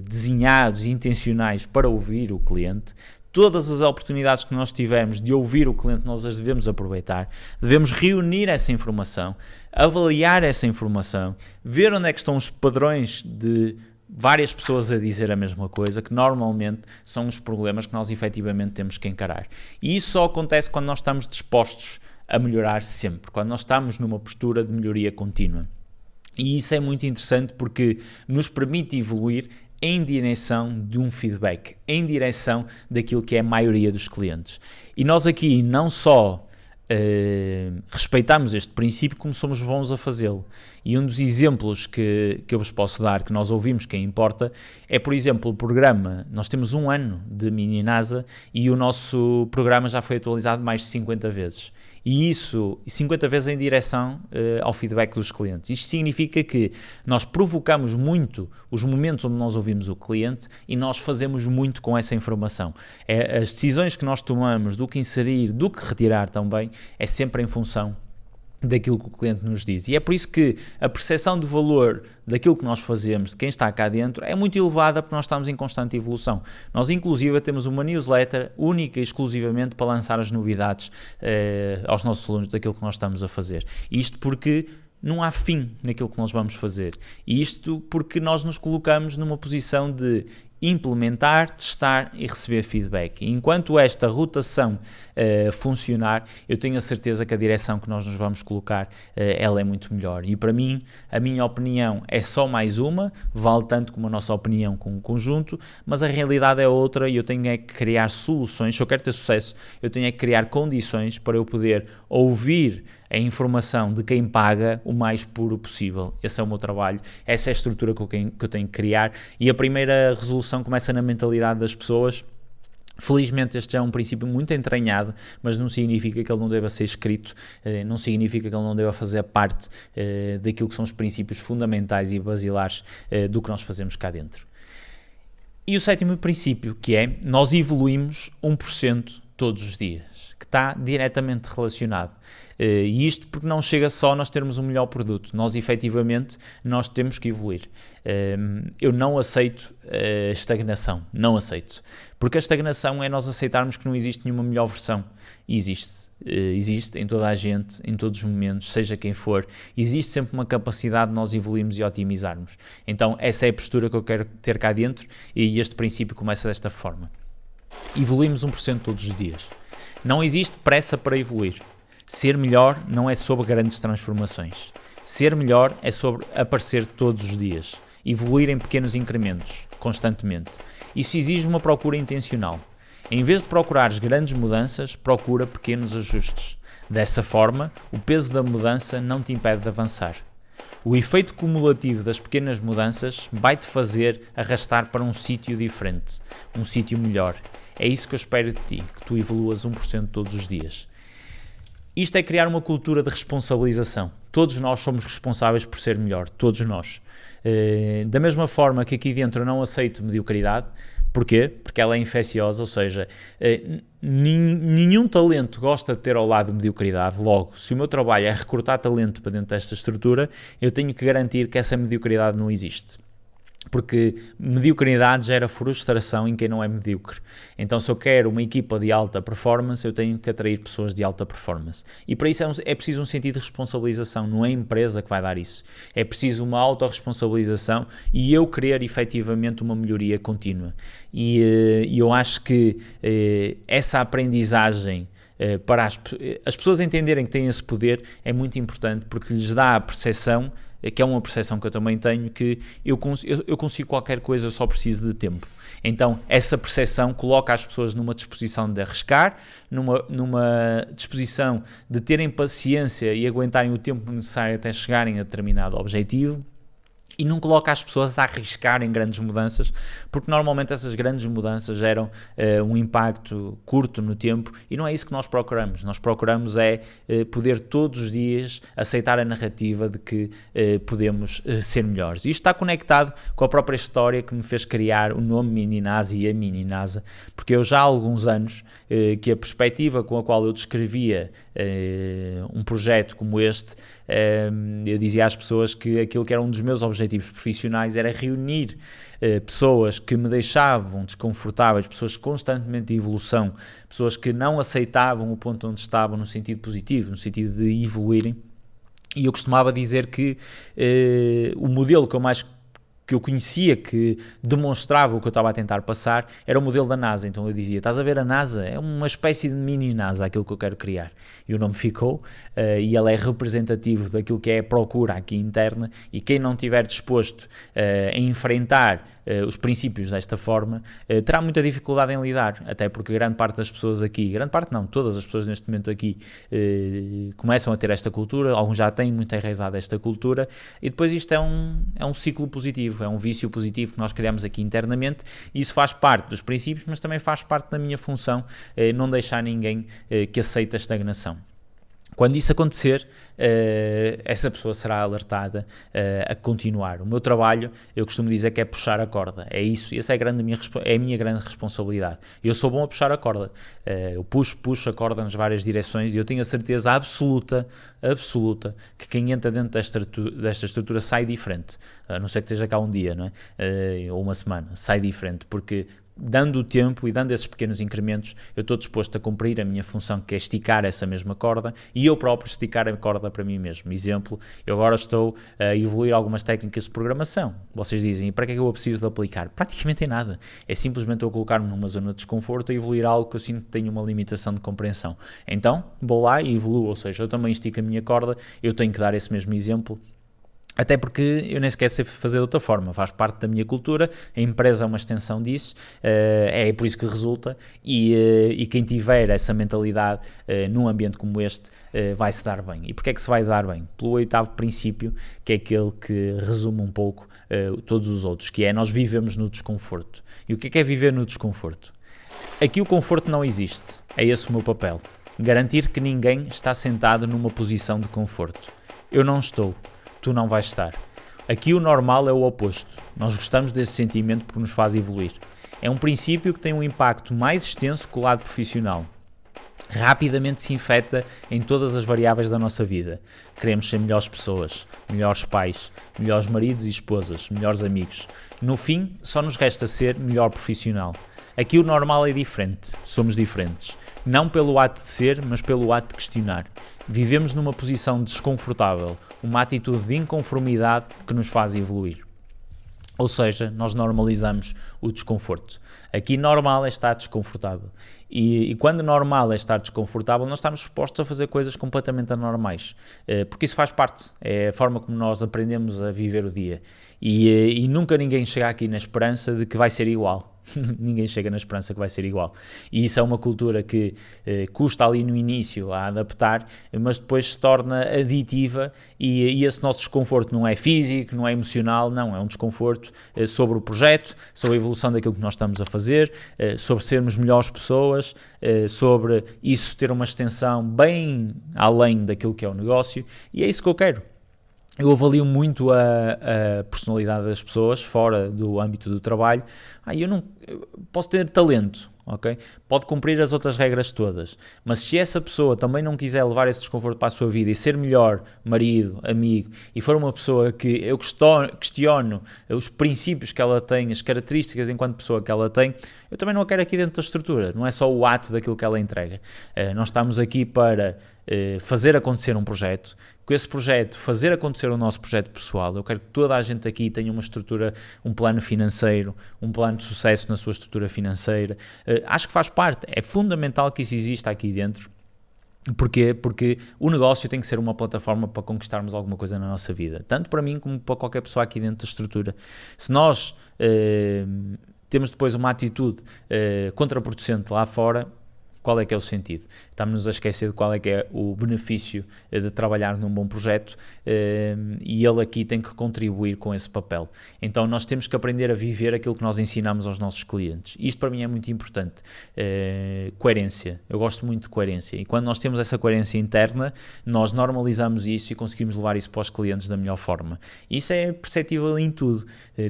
desenhados e intencionais para ouvir o cliente. Todas as oportunidades que nós tivermos de ouvir o cliente, nós as devemos aproveitar. Devemos reunir essa informação, avaliar essa informação, ver onde é que estão os padrões de várias pessoas a dizer a mesma coisa, que normalmente são os problemas que nós efetivamente temos que encarar. E isso só acontece quando nós estamos dispostos a melhorar sempre, quando nós estamos numa postura de melhoria contínua. E isso é muito interessante porque nos permite evoluir em direção de um feedback, em direção daquilo que é a maioria dos clientes. E nós aqui não só respeitamos este princípio, como somos bons a fazê-lo. E um dos exemplos que eu vos posso dar, que nós ouvimos, que importa, é, por exemplo, o programa. Nós temos 1 ano de Mini NASA e o nosso programa já foi atualizado mais de 50 vezes. E isso, 50 vezes em direção ao feedback dos clientes. Isto significa que nós provocamos muito os momentos onde nós ouvimos o cliente e nós fazemos muito com essa informação. As decisões que nós tomamos, do que inserir, do que retirar também, é sempre em função daquilo que o cliente nos diz. E é por isso que a percepção de valor daquilo que nós fazemos, de quem está cá dentro, é muito elevada porque nós estamos em constante evolução. Nós, inclusive, temos uma newsletter única e exclusivamente para lançar as novidades aos nossos alunos daquilo que nós estamos a fazer. Isto porque não há fim naquilo que nós vamos fazer. E isto porque nós nos colocamos numa posição de implementar, testar e receber feedback. E enquanto esta rotação funcionar, eu tenho a certeza que a direção que nós nos vamos colocar, ela é muito melhor. E para mim, a minha opinião é só mais uma, vale tanto como a nossa opinião como conjunto, mas a realidade é outra e eu tenho é que criar soluções. Se eu quero ter sucesso, eu tenho é que criar condições para eu poder ouvir a informação de quem paga o mais puro possível. Esse é o meu trabalho, essa é a estrutura que eu tenho que criar e a primeira resolução começa na mentalidade das pessoas. Felizmente este já é um princípio muito entranhado, mas não significa que ele não deva ser escrito, não significa que ele não deva fazer parte daquilo que são os princípios fundamentais e basilares do que nós fazemos cá dentro. E o 7º princípio, que é, nós evoluímos 1% todos os dias, que está diretamente relacionado. E isto porque não chega só nós termos um melhor produto, nós efetivamente nós temos que evoluir. Eu não aceito estagnação, não aceito, porque a estagnação é nós aceitarmos que não existe nenhuma melhor versão. E existe em toda a gente, em todos os momentos, seja quem for, existe sempre uma capacidade de nós evoluirmos e otimizarmos. Então essa é a postura que eu quero ter cá dentro e este princípio começa desta forma. Evoluímos 1% todos os dias. Não existe pressa para evoluir. Ser melhor não é sobre grandes transformações. Ser melhor é sobre aparecer todos os dias. Evoluir em pequenos incrementos, constantemente. Isso exige uma procura intencional. Em vez de procurares grandes mudanças, procura pequenos ajustes. Dessa forma, o peso da mudança não te impede de avançar. O efeito cumulativo das pequenas mudanças vai-te fazer arrastar para um sítio diferente, um sítio melhor. É isso que eu espero de ti, que tu evoluas 1% todos os dias. Isto é criar uma cultura de responsabilização. Todos nós somos responsáveis por ser melhor, todos nós. Da mesma forma que aqui dentro eu não aceito mediocridade. Porquê? Porque ela é infecciosa, ou seja, nenhum talento gosta de ter ao lado mediocridade. Logo, se o meu trabalho é recrutar talento para dentro desta estrutura, eu tenho que garantir que essa mediocridade não existe. Porque mediocridade gera frustração em quem não é medíocre. Então, se eu quero uma equipa de alta performance, eu tenho que atrair pessoas de alta performance. E para isso é preciso um sentido de responsabilização, não é a empresa que vai dar isso. É preciso uma autorresponsabilização e eu querer efetivamente uma melhoria contínua. E eu acho que essa aprendizagem para as pessoas entenderem que têm esse poder é muito importante porque lhes dá a percepção que é uma percepção que eu também tenho, que eu consigo qualquer coisa, eu só preciso de tempo. Então, essa percepção coloca as pessoas numa disposição de arriscar, numa disposição de terem paciência e aguentarem o tempo necessário até chegarem a determinado objetivo, e não coloca as pessoas a arriscarem grandes mudanças, porque normalmente essas grandes mudanças geram um impacto curto no tempo, e não é isso que nós procuramos. Nós procuramos poder todos os dias aceitar a narrativa de que podemos ser melhores. Isto está conectado com a própria história que me fez criar o nome Mini NASA e a Mini NASA, porque eu já há alguns anos que a perspectiva com a qual eu descrevia um projeto como este, eu dizia às pessoas que aquilo que era um dos meus objetivos profissionais era reunir pessoas que me deixavam desconfortáveis, pessoas constantemente em evolução, pessoas que não aceitavam o ponto onde estavam no sentido positivo, no sentido de evoluírem. E eu costumava dizer que o modelo que eu conhecia, que demonstrava o que eu estava a tentar passar, era o modelo da NASA. Então eu dizia, estás a ver a NASA? É uma espécie de mini NASA, aquilo que eu quero criar. E o nome ficou, e ele é representativo daquilo que é a procura aqui interna, e quem não estiver disposto a enfrentar os princípios desta forma, terá muita dificuldade em lidar, até porque grande parte das pessoas aqui, grande parte não, todas as pessoas neste momento aqui começam a ter esta cultura, alguns já têm muito enraizada esta cultura, e depois isto é um ciclo positivo, é um vício positivo que nós criamos aqui internamente, e isso faz parte dos princípios, mas também faz parte da minha função, não deixar ninguém que aceite a estagnação. Quando isso acontecer, essa pessoa será alertada a continuar. O meu trabalho, eu costumo dizer que é puxar a corda. É isso, essa é a minha grande responsabilidade. Eu sou bom a puxar a corda. Eu puxo a corda nas várias direções, e eu tenho a certeza absoluta, que quem entra dentro desta estrutura sai diferente. A não ser que esteja cá um dia, não é? Ou uma semana, sai diferente, porque dando o tempo e dando esses pequenos incrementos, eu estou disposto a cumprir a minha função, que é esticar essa mesma corda, e eu próprio esticar a corda para mim mesmo. Exemplo, eu agora estou a evoluir algumas técnicas de programação. Vocês dizem, e para que é que eu preciso de aplicar? Praticamente em nada. É simplesmente eu colocar-me numa zona de desconforto e evoluir algo que eu sinto que tenho uma limitação de compreensão. Então, vou lá e evoluo, ou seja, eu também estico a minha corda, eu tenho que dar esse mesmo exemplo. Até porque eu nem sequer sei fazer de outra forma, faz parte da minha cultura, a empresa é uma extensão disso, é por isso que resulta, e quem tiver essa mentalidade num ambiente como este vai se dar bem. E porquê é que se vai dar bem? Pelo 8º princípio, que é aquele que resume um pouco todos os outros, que é nós vivemos no desconforto. E o que é viver no desconforto? Aqui o conforto não existe, é esse o meu papel, garantir que ninguém está sentado numa posição de conforto. Eu não estou. Tu não vais estar. Aqui o normal é o oposto. Nós gostamos desse sentimento porque nos faz evoluir. É um princípio que tem um impacto mais extenso que o lado profissional. Rapidamente se infecta em todas as variáveis da nossa vida. Queremos ser melhores pessoas, melhores pais, melhores maridos e esposas, melhores amigos. No fim, só nos resta ser melhor profissional. Aqui o normal é diferente. Somos diferentes. Não pelo ato de ser, mas pelo ato de questionar. Vivemos numa posição desconfortável, uma atitude de inconformidade que nos faz evoluir. Ou seja, nós normalizamos o desconforto. Aqui normal é estar desconfortável. E quando normal é estar desconfortável, nós estamos expostos a fazer coisas completamente anormais. Porque isso faz parte, é a forma como nós aprendemos a viver o dia. E nunca ninguém chega aqui na esperança de que vai ser igual. Ninguém chega na esperança que vai ser igual. E isso é uma cultura que custa ali no início a adaptar, mas depois se torna aditiva, e esse nosso desconforto não é físico, não é emocional, não, é um desconforto sobre o projeto, sobre a evolução daquilo que nós estamos a fazer, sobre sermos melhores pessoas, sobre isso ter uma extensão bem além daquilo que é o negócio, e é isso que eu quero. Eu avalio muito a personalidade das pessoas fora do âmbito do trabalho. Eu posso ter talento, ok? Pode cumprir as outras regras todas, mas se essa pessoa também não quiser levar esse desconforto para a sua vida e ser melhor marido, amigo, e for uma pessoa que eu questiono os princípios que ela tem, as características enquanto pessoa que ela tem, eu também não a quero aqui dentro da estrutura. Não é só o ato daquilo que ela entrega. Nós estamos aqui para fazer acontecer um projeto, com esse projeto fazer acontecer o nosso projeto pessoal. Eu quero que toda a gente aqui tenha uma estrutura, um plano financeiro, um plano de sucesso na sua estrutura financeira. Acho que faz parte, é fundamental que isso exista aqui dentro. Porquê? Porque o negócio tem que ser uma plataforma para conquistarmos alguma coisa na nossa vida, tanto para mim como para qualquer pessoa aqui dentro da estrutura. Se nós temos depois uma atitude contraproducente lá fora, qual é que é o sentido? Estamos-nos a esquecer de qual é que é o benefício de trabalhar num bom projeto e ele aqui tem que contribuir com esse papel. Então nós temos que aprender a viver aquilo que nós ensinamos aos nossos clientes. Isto para mim é muito importante. Coerência. Eu gosto muito de coerência e quando nós temos essa coerência interna, nós normalizamos isso e conseguimos levar isso para os clientes da melhor forma. E isso é perceptível em tudo.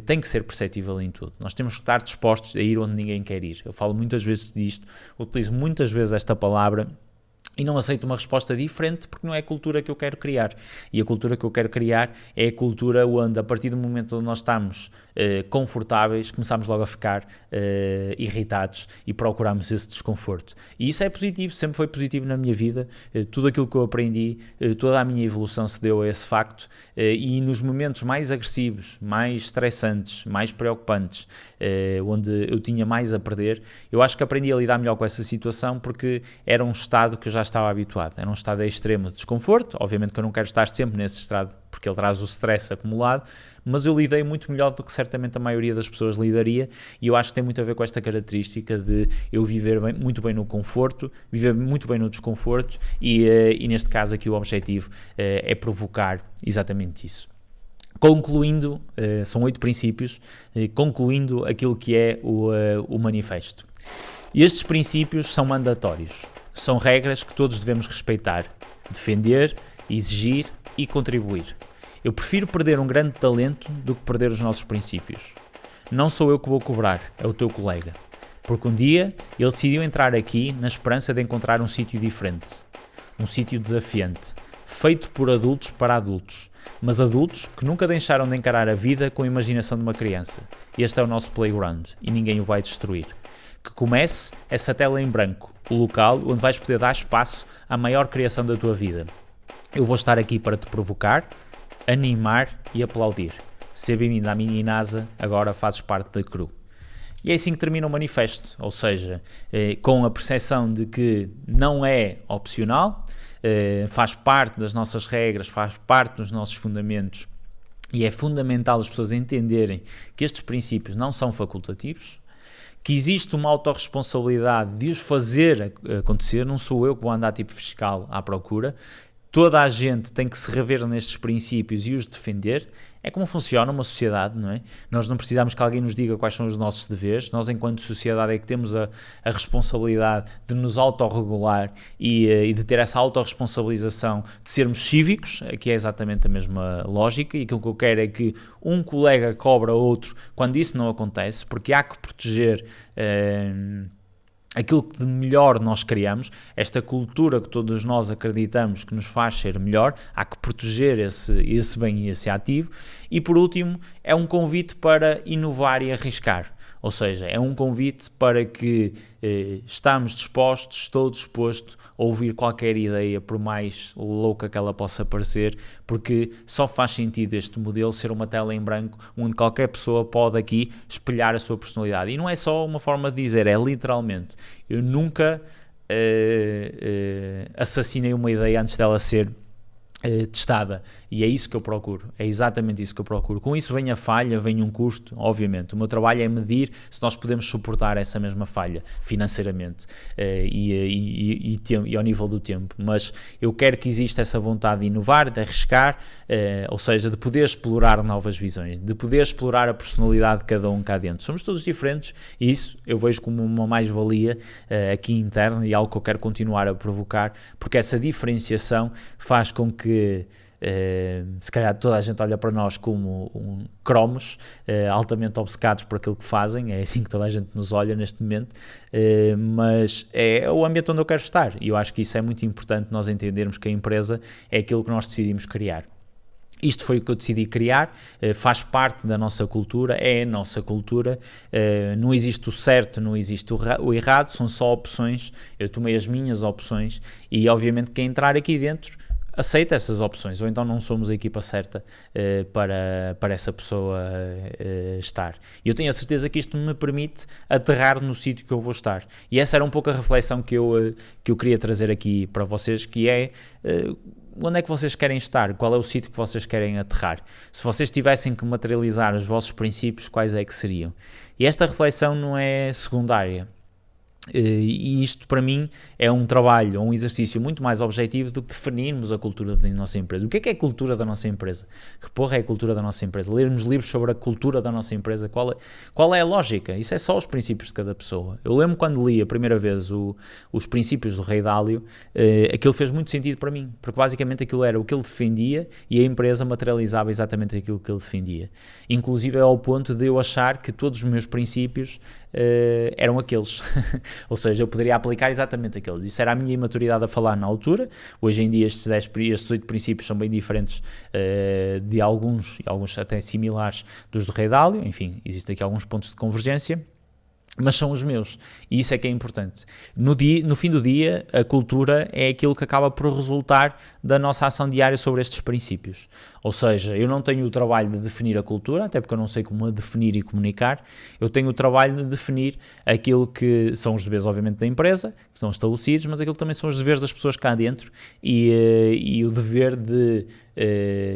Tem que ser perceptível em tudo. Nós temos que estar dispostos a ir onde ninguém quer ir. Eu falo muitas vezes disto, utilizo muitas vezes esta palavra e não aceito uma resposta diferente porque não é a cultura que eu quero criar. E a cultura que eu quero criar é a cultura onde, a partir do momento onde nós estamos confortáveis, começamos logo a ficar irritados e procuramos esse desconforto. E isso é positivo, sempre foi positivo na minha vida. Tudo aquilo que eu aprendi, toda a minha evolução se deu a esse facto. E nos momentos mais agressivos, mais estressantes, mais preocupantes, onde eu tinha mais a perder, eu acho que aprendi a lidar melhor com essa situação porque era um estado que eu já estava habituado. Era um estado extremo de desconforto. Obviamente que eu não quero estar sempre nesse estado porque ele traz o stress acumulado, mas eu lidei muito melhor do que certamente a maioria das pessoas lidaria e eu acho que tem muito a ver com esta característica de eu viver muito bem no conforto, viver muito bem no desconforto e neste caso aqui o objetivo é provocar exatamente isso. Concluindo, são 8 princípios, concluindo aquilo que é o manifesto. Estes princípios são mandatórios, são regras que todos devemos respeitar, defender, exigir e contribuir. Eu prefiro perder um grande talento do que perder os nossos princípios. Não sou eu que vou cobrar, é o teu colega. Porque um dia ele decidiu entrar aqui na esperança de encontrar um sítio diferente. Um sítio desafiante, feito por adultos para adultos, mas adultos que nunca deixaram de encarar a vida com a imaginação de uma criança. Este é o nosso playground e ninguém o vai destruir. Que comece essa tela em branco, o local onde vais poder dar espaço à maior criação da tua vida. Eu vou estar aqui para te provocar, animar e aplaudir. Seja bem-vindo à minha NASA, agora fazes parte da crew. E é assim que termina o manifesto, ou seja, com a percepção de que não é opcional, faz parte das nossas regras, faz parte dos nossos fundamentos e é fundamental as pessoas entenderem que estes princípios não são facultativos, que existe uma autorresponsabilidade de os fazer acontecer, não sou eu que vou andar tipo fiscal à procura. Toda a gente tem que se rever nestes princípios e os defender. É como funciona uma sociedade, não é? Nós não precisamos que alguém nos diga quais são os nossos deveres. Nós, enquanto sociedade, é que temos a responsabilidade de nos autorregular e de ter essa autorresponsabilização de sermos cívicos, que é exatamente a mesma lógica. E aquilo que eu quero é que um colega cobra outro quando isso não acontece, porque há que proteger aquilo que de melhor nós criamos, esta cultura que todos nós acreditamos que nos faz ser melhor, há que proteger esse bem e esse ativo. E por último, é um convite para inovar e arriscar. Ou seja, é um convite para que estou disposto a ouvir qualquer ideia, por mais louca que ela possa parecer, porque só faz sentido este modelo ser uma tela em branco, onde qualquer pessoa pode aqui espelhar a sua personalidade. E não é só uma forma de dizer, é literalmente. Eu nunca assassinei uma ideia antes dela ser testada, e é isso que eu procuro, é exatamente isso que eu procuro. Com isso vem a falha, vem um custo, obviamente. O meu trabalho é medir se nós podemos suportar essa mesma falha financeiramente e ao nível do tempo, mas eu quero que exista essa vontade de inovar, de arriscar, ou seja, de poder explorar novas visões, de poder explorar a personalidade de cada um cá dentro. Somos todos diferentes e isso eu vejo como uma mais-valia aqui interna e algo que eu quero continuar a provocar, porque essa diferenciação faz com que se calhar toda a gente olha para nós como cromos, altamente obcecados por aquilo que fazem, é assim que toda a gente nos olha neste momento, mas é o ambiente onde eu quero estar e eu acho que isso é muito importante, nós entendermos que a empresa é aquilo que nós decidimos criar. Isto foi o que eu decidi criar, faz parte da nossa cultura, é a nossa cultura, não existe o certo, não existe o errado, são só opções, eu tomei as minhas opções e obviamente quem entrar aqui dentro aceita essas opções, ou então não somos a equipa certa para essa pessoa estar. E eu tenho a certeza que isto me permite aterrar no sítio que eu vou estar. E essa era um pouco a reflexão que eu queria trazer aqui para vocês, que é onde é que vocês querem estar, qual é o sítio que vocês querem aterrar. Se vocês tivessem que materializar os vossos princípios, quais é que seriam? E esta reflexão não é secundária. E isto para mim é um trabalho, um exercício muito mais objetivo do que definirmos a cultura da nossa empresa. O que é a cultura da nossa empresa? Que porra é a cultura da nossa empresa? Lermos livros sobre a cultura da nossa empresa, qual é a lógica? Isso é só os princípios de cada pessoa. Eu lembro quando li a primeira vez os princípios do Rei Dálio, aquilo fez muito sentido para mim, porque basicamente aquilo era o que ele defendia e a empresa materializava exatamente aquilo que ele defendia. Inclusive ao ponto de eu achar que todos os meus princípios eram aqueles. Ou seja, eu poderia aplicar exatamente aqueles. Isso era a minha imaturidade a falar na altura. Hoje em dia estes 8 princípios são bem diferentes de alguns, e alguns até similares dos do Rei Dálio. Enfim, existem aqui alguns pontos de convergência, mas são os meus, e isso é que é importante. No fim do dia, a cultura é aquilo que acaba por resultar da nossa ação diária sobre estes princípios. Ou seja, eu não tenho o trabalho de definir a cultura, até porque eu não sei como a definir e comunicar. Eu tenho o trabalho de definir aquilo que são os deveres, obviamente, da empresa, que estão estabelecidos, mas aquilo que também são os deveres das pessoas cá dentro, e o dever de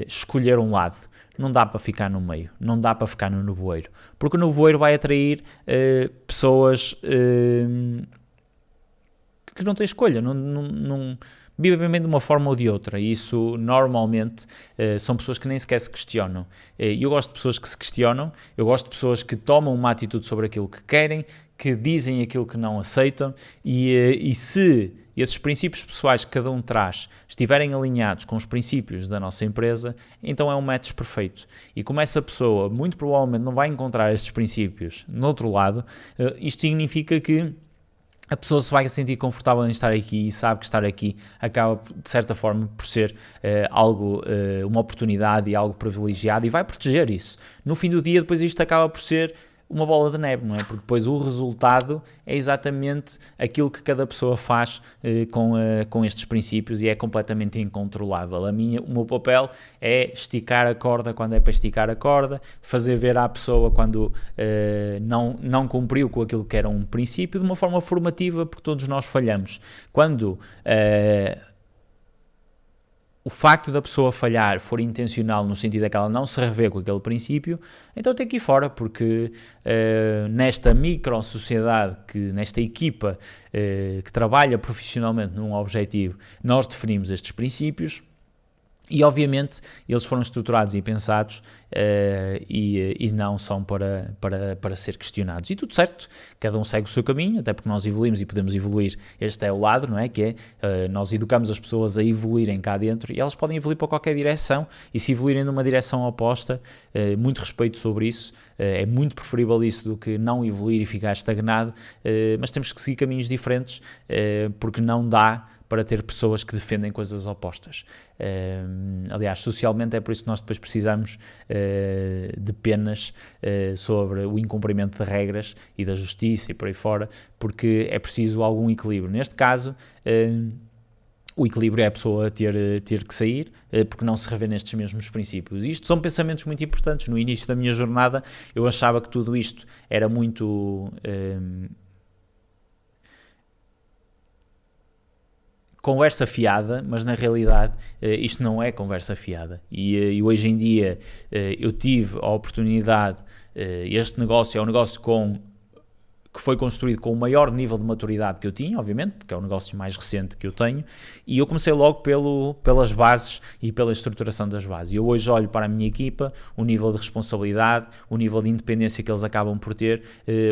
escolher um lado. Não dá para ficar no meio, não dá para ficar no nevoeiro, porque o nevoeiro vai atrair pessoas que não têm escolha, não vivem bem de uma forma ou de outra, e isso normalmente são pessoas que nem sequer se questionam. Eu gosto de pessoas que se questionam, eu gosto de pessoas que tomam uma atitude sobre aquilo que querem, que dizem aquilo que não aceitam, e se esses princípios pessoais que cada um traz estiverem alinhados com os princípios da nossa empresa, então é um match perfeito. E como essa pessoa muito provavelmente não vai encontrar estes princípios no outro lado, isto significa que a pessoa se vai sentir confortável em estar aqui e sabe que estar aqui acaba, de certa forma, por ser uma oportunidade e algo privilegiado, e vai proteger isso. No fim do dia, depois isto acaba por ser uma bola de neve, não é? Porque depois o resultado é exatamente aquilo que cada pessoa faz com estes princípios, e é completamente incontrolável. O meu papel é esticar a corda quando é para esticar a corda, fazer ver à pessoa quando não cumpriu com aquilo que era um princípio, de uma forma formativa, porque todos nós falhamos. Quando o facto da pessoa falhar for intencional, no sentido de que ela não se revê com aquele princípio, então tem que ir fora, porque nesta micro-sociedade, nesta equipa que trabalha profissionalmente num objetivo, nós definimos estes princípios, e obviamente eles foram estruturados e pensados e não são para ser questionados. E tudo certo, cada um segue o seu caminho, até porque nós evoluímos e podemos evoluir. Este é o lado, não é? Que é, nós educamos as pessoas a evoluírem cá dentro, e elas podem evoluir para qualquer direção, e se evoluírem numa direção oposta, muito respeito sobre isso, é muito preferível isso do que não evoluir e ficar estagnado, mas temos que seguir caminhos diferentes, porque não dá para ter pessoas que defendem coisas opostas. Aliás, socialmente é por isso que nós depois precisamos de penas sobre o incumprimento de regras e da justiça e por aí fora, porque é preciso algum equilíbrio. Neste caso, o equilíbrio é a pessoa ter que sair, porque não se revê nestes mesmos princípios. Isto são pensamentos muito importantes. No início da minha jornada, eu achava que tudo isto era muito conversa fiada, mas na realidade isto não é conversa fiada. E hoje em dia eu tive a oportunidade, este negócio é um negócio que foi construído com o maior nível de maturidade que eu tinha, obviamente, porque é o negócio mais recente que eu tenho, e eu comecei logo pelas bases e pela estruturação das bases. E eu hoje olho para a minha equipa, o nível de responsabilidade, o nível de independência que eles acabam por ter,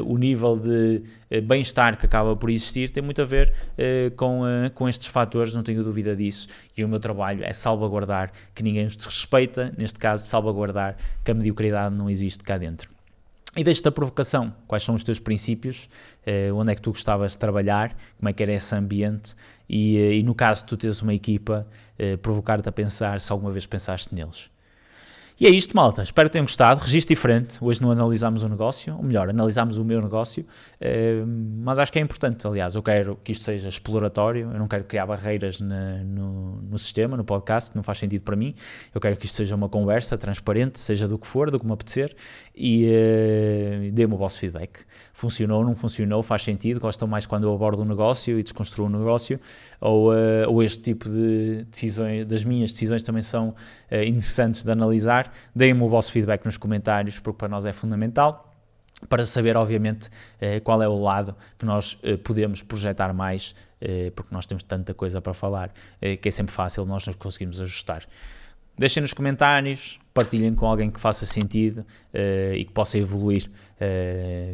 o nível de bem-estar que acaba por existir, tem muito a ver com estes fatores, não tenho dúvida disso, e o meu trabalho é salvaguardar que ninguém os desrespeita, neste caso, salvaguardar que a mediocridade não existe cá dentro. E deixo-te a provocação, quais são os teus princípios, onde é que tu gostavas de trabalhar, como é que era esse ambiente, e no caso de tu teres uma equipa, provocar-te a pensar se alguma vez pensaste neles. E é isto, malta. Espero que tenham gostado. Registro diferente. Hoje não analisámos o negócio, ou melhor, analisámos o meu negócio, mas acho que é importante. Aliás, eu quero que isto seja exploratório, eu não quero criar barreiras no sistema, no podcast, não faz sentido para mim. Eu quero que isto seja uma conversa transparente, seja do que for, do que me apetecer, e dê-me o vosso feedback. Funcionou, não funcionou, faz sentido? Gostam mais quando eu abordo um negócio e desconstruo um negócio? Ou este tipo de decisões, das minhas decisões também são interessantes de analisar? Deem-me o vosso feedback nos comentários, porque para nós é fundamental, para saber, obviamente, qual é o lado que nós podemos projetar mais, porque nós temos tanta coisa para falar, que é sempre fácil nós nos conseguirmos ajustar. Deixem nos comentários, partilhem com alguém que faça sentido e que possa evoluir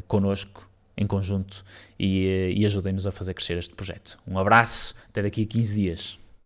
connosco, em conjunto, e ajudem-nos a fazer crescer este projeto. Um abraço, até daqui a 15 dias.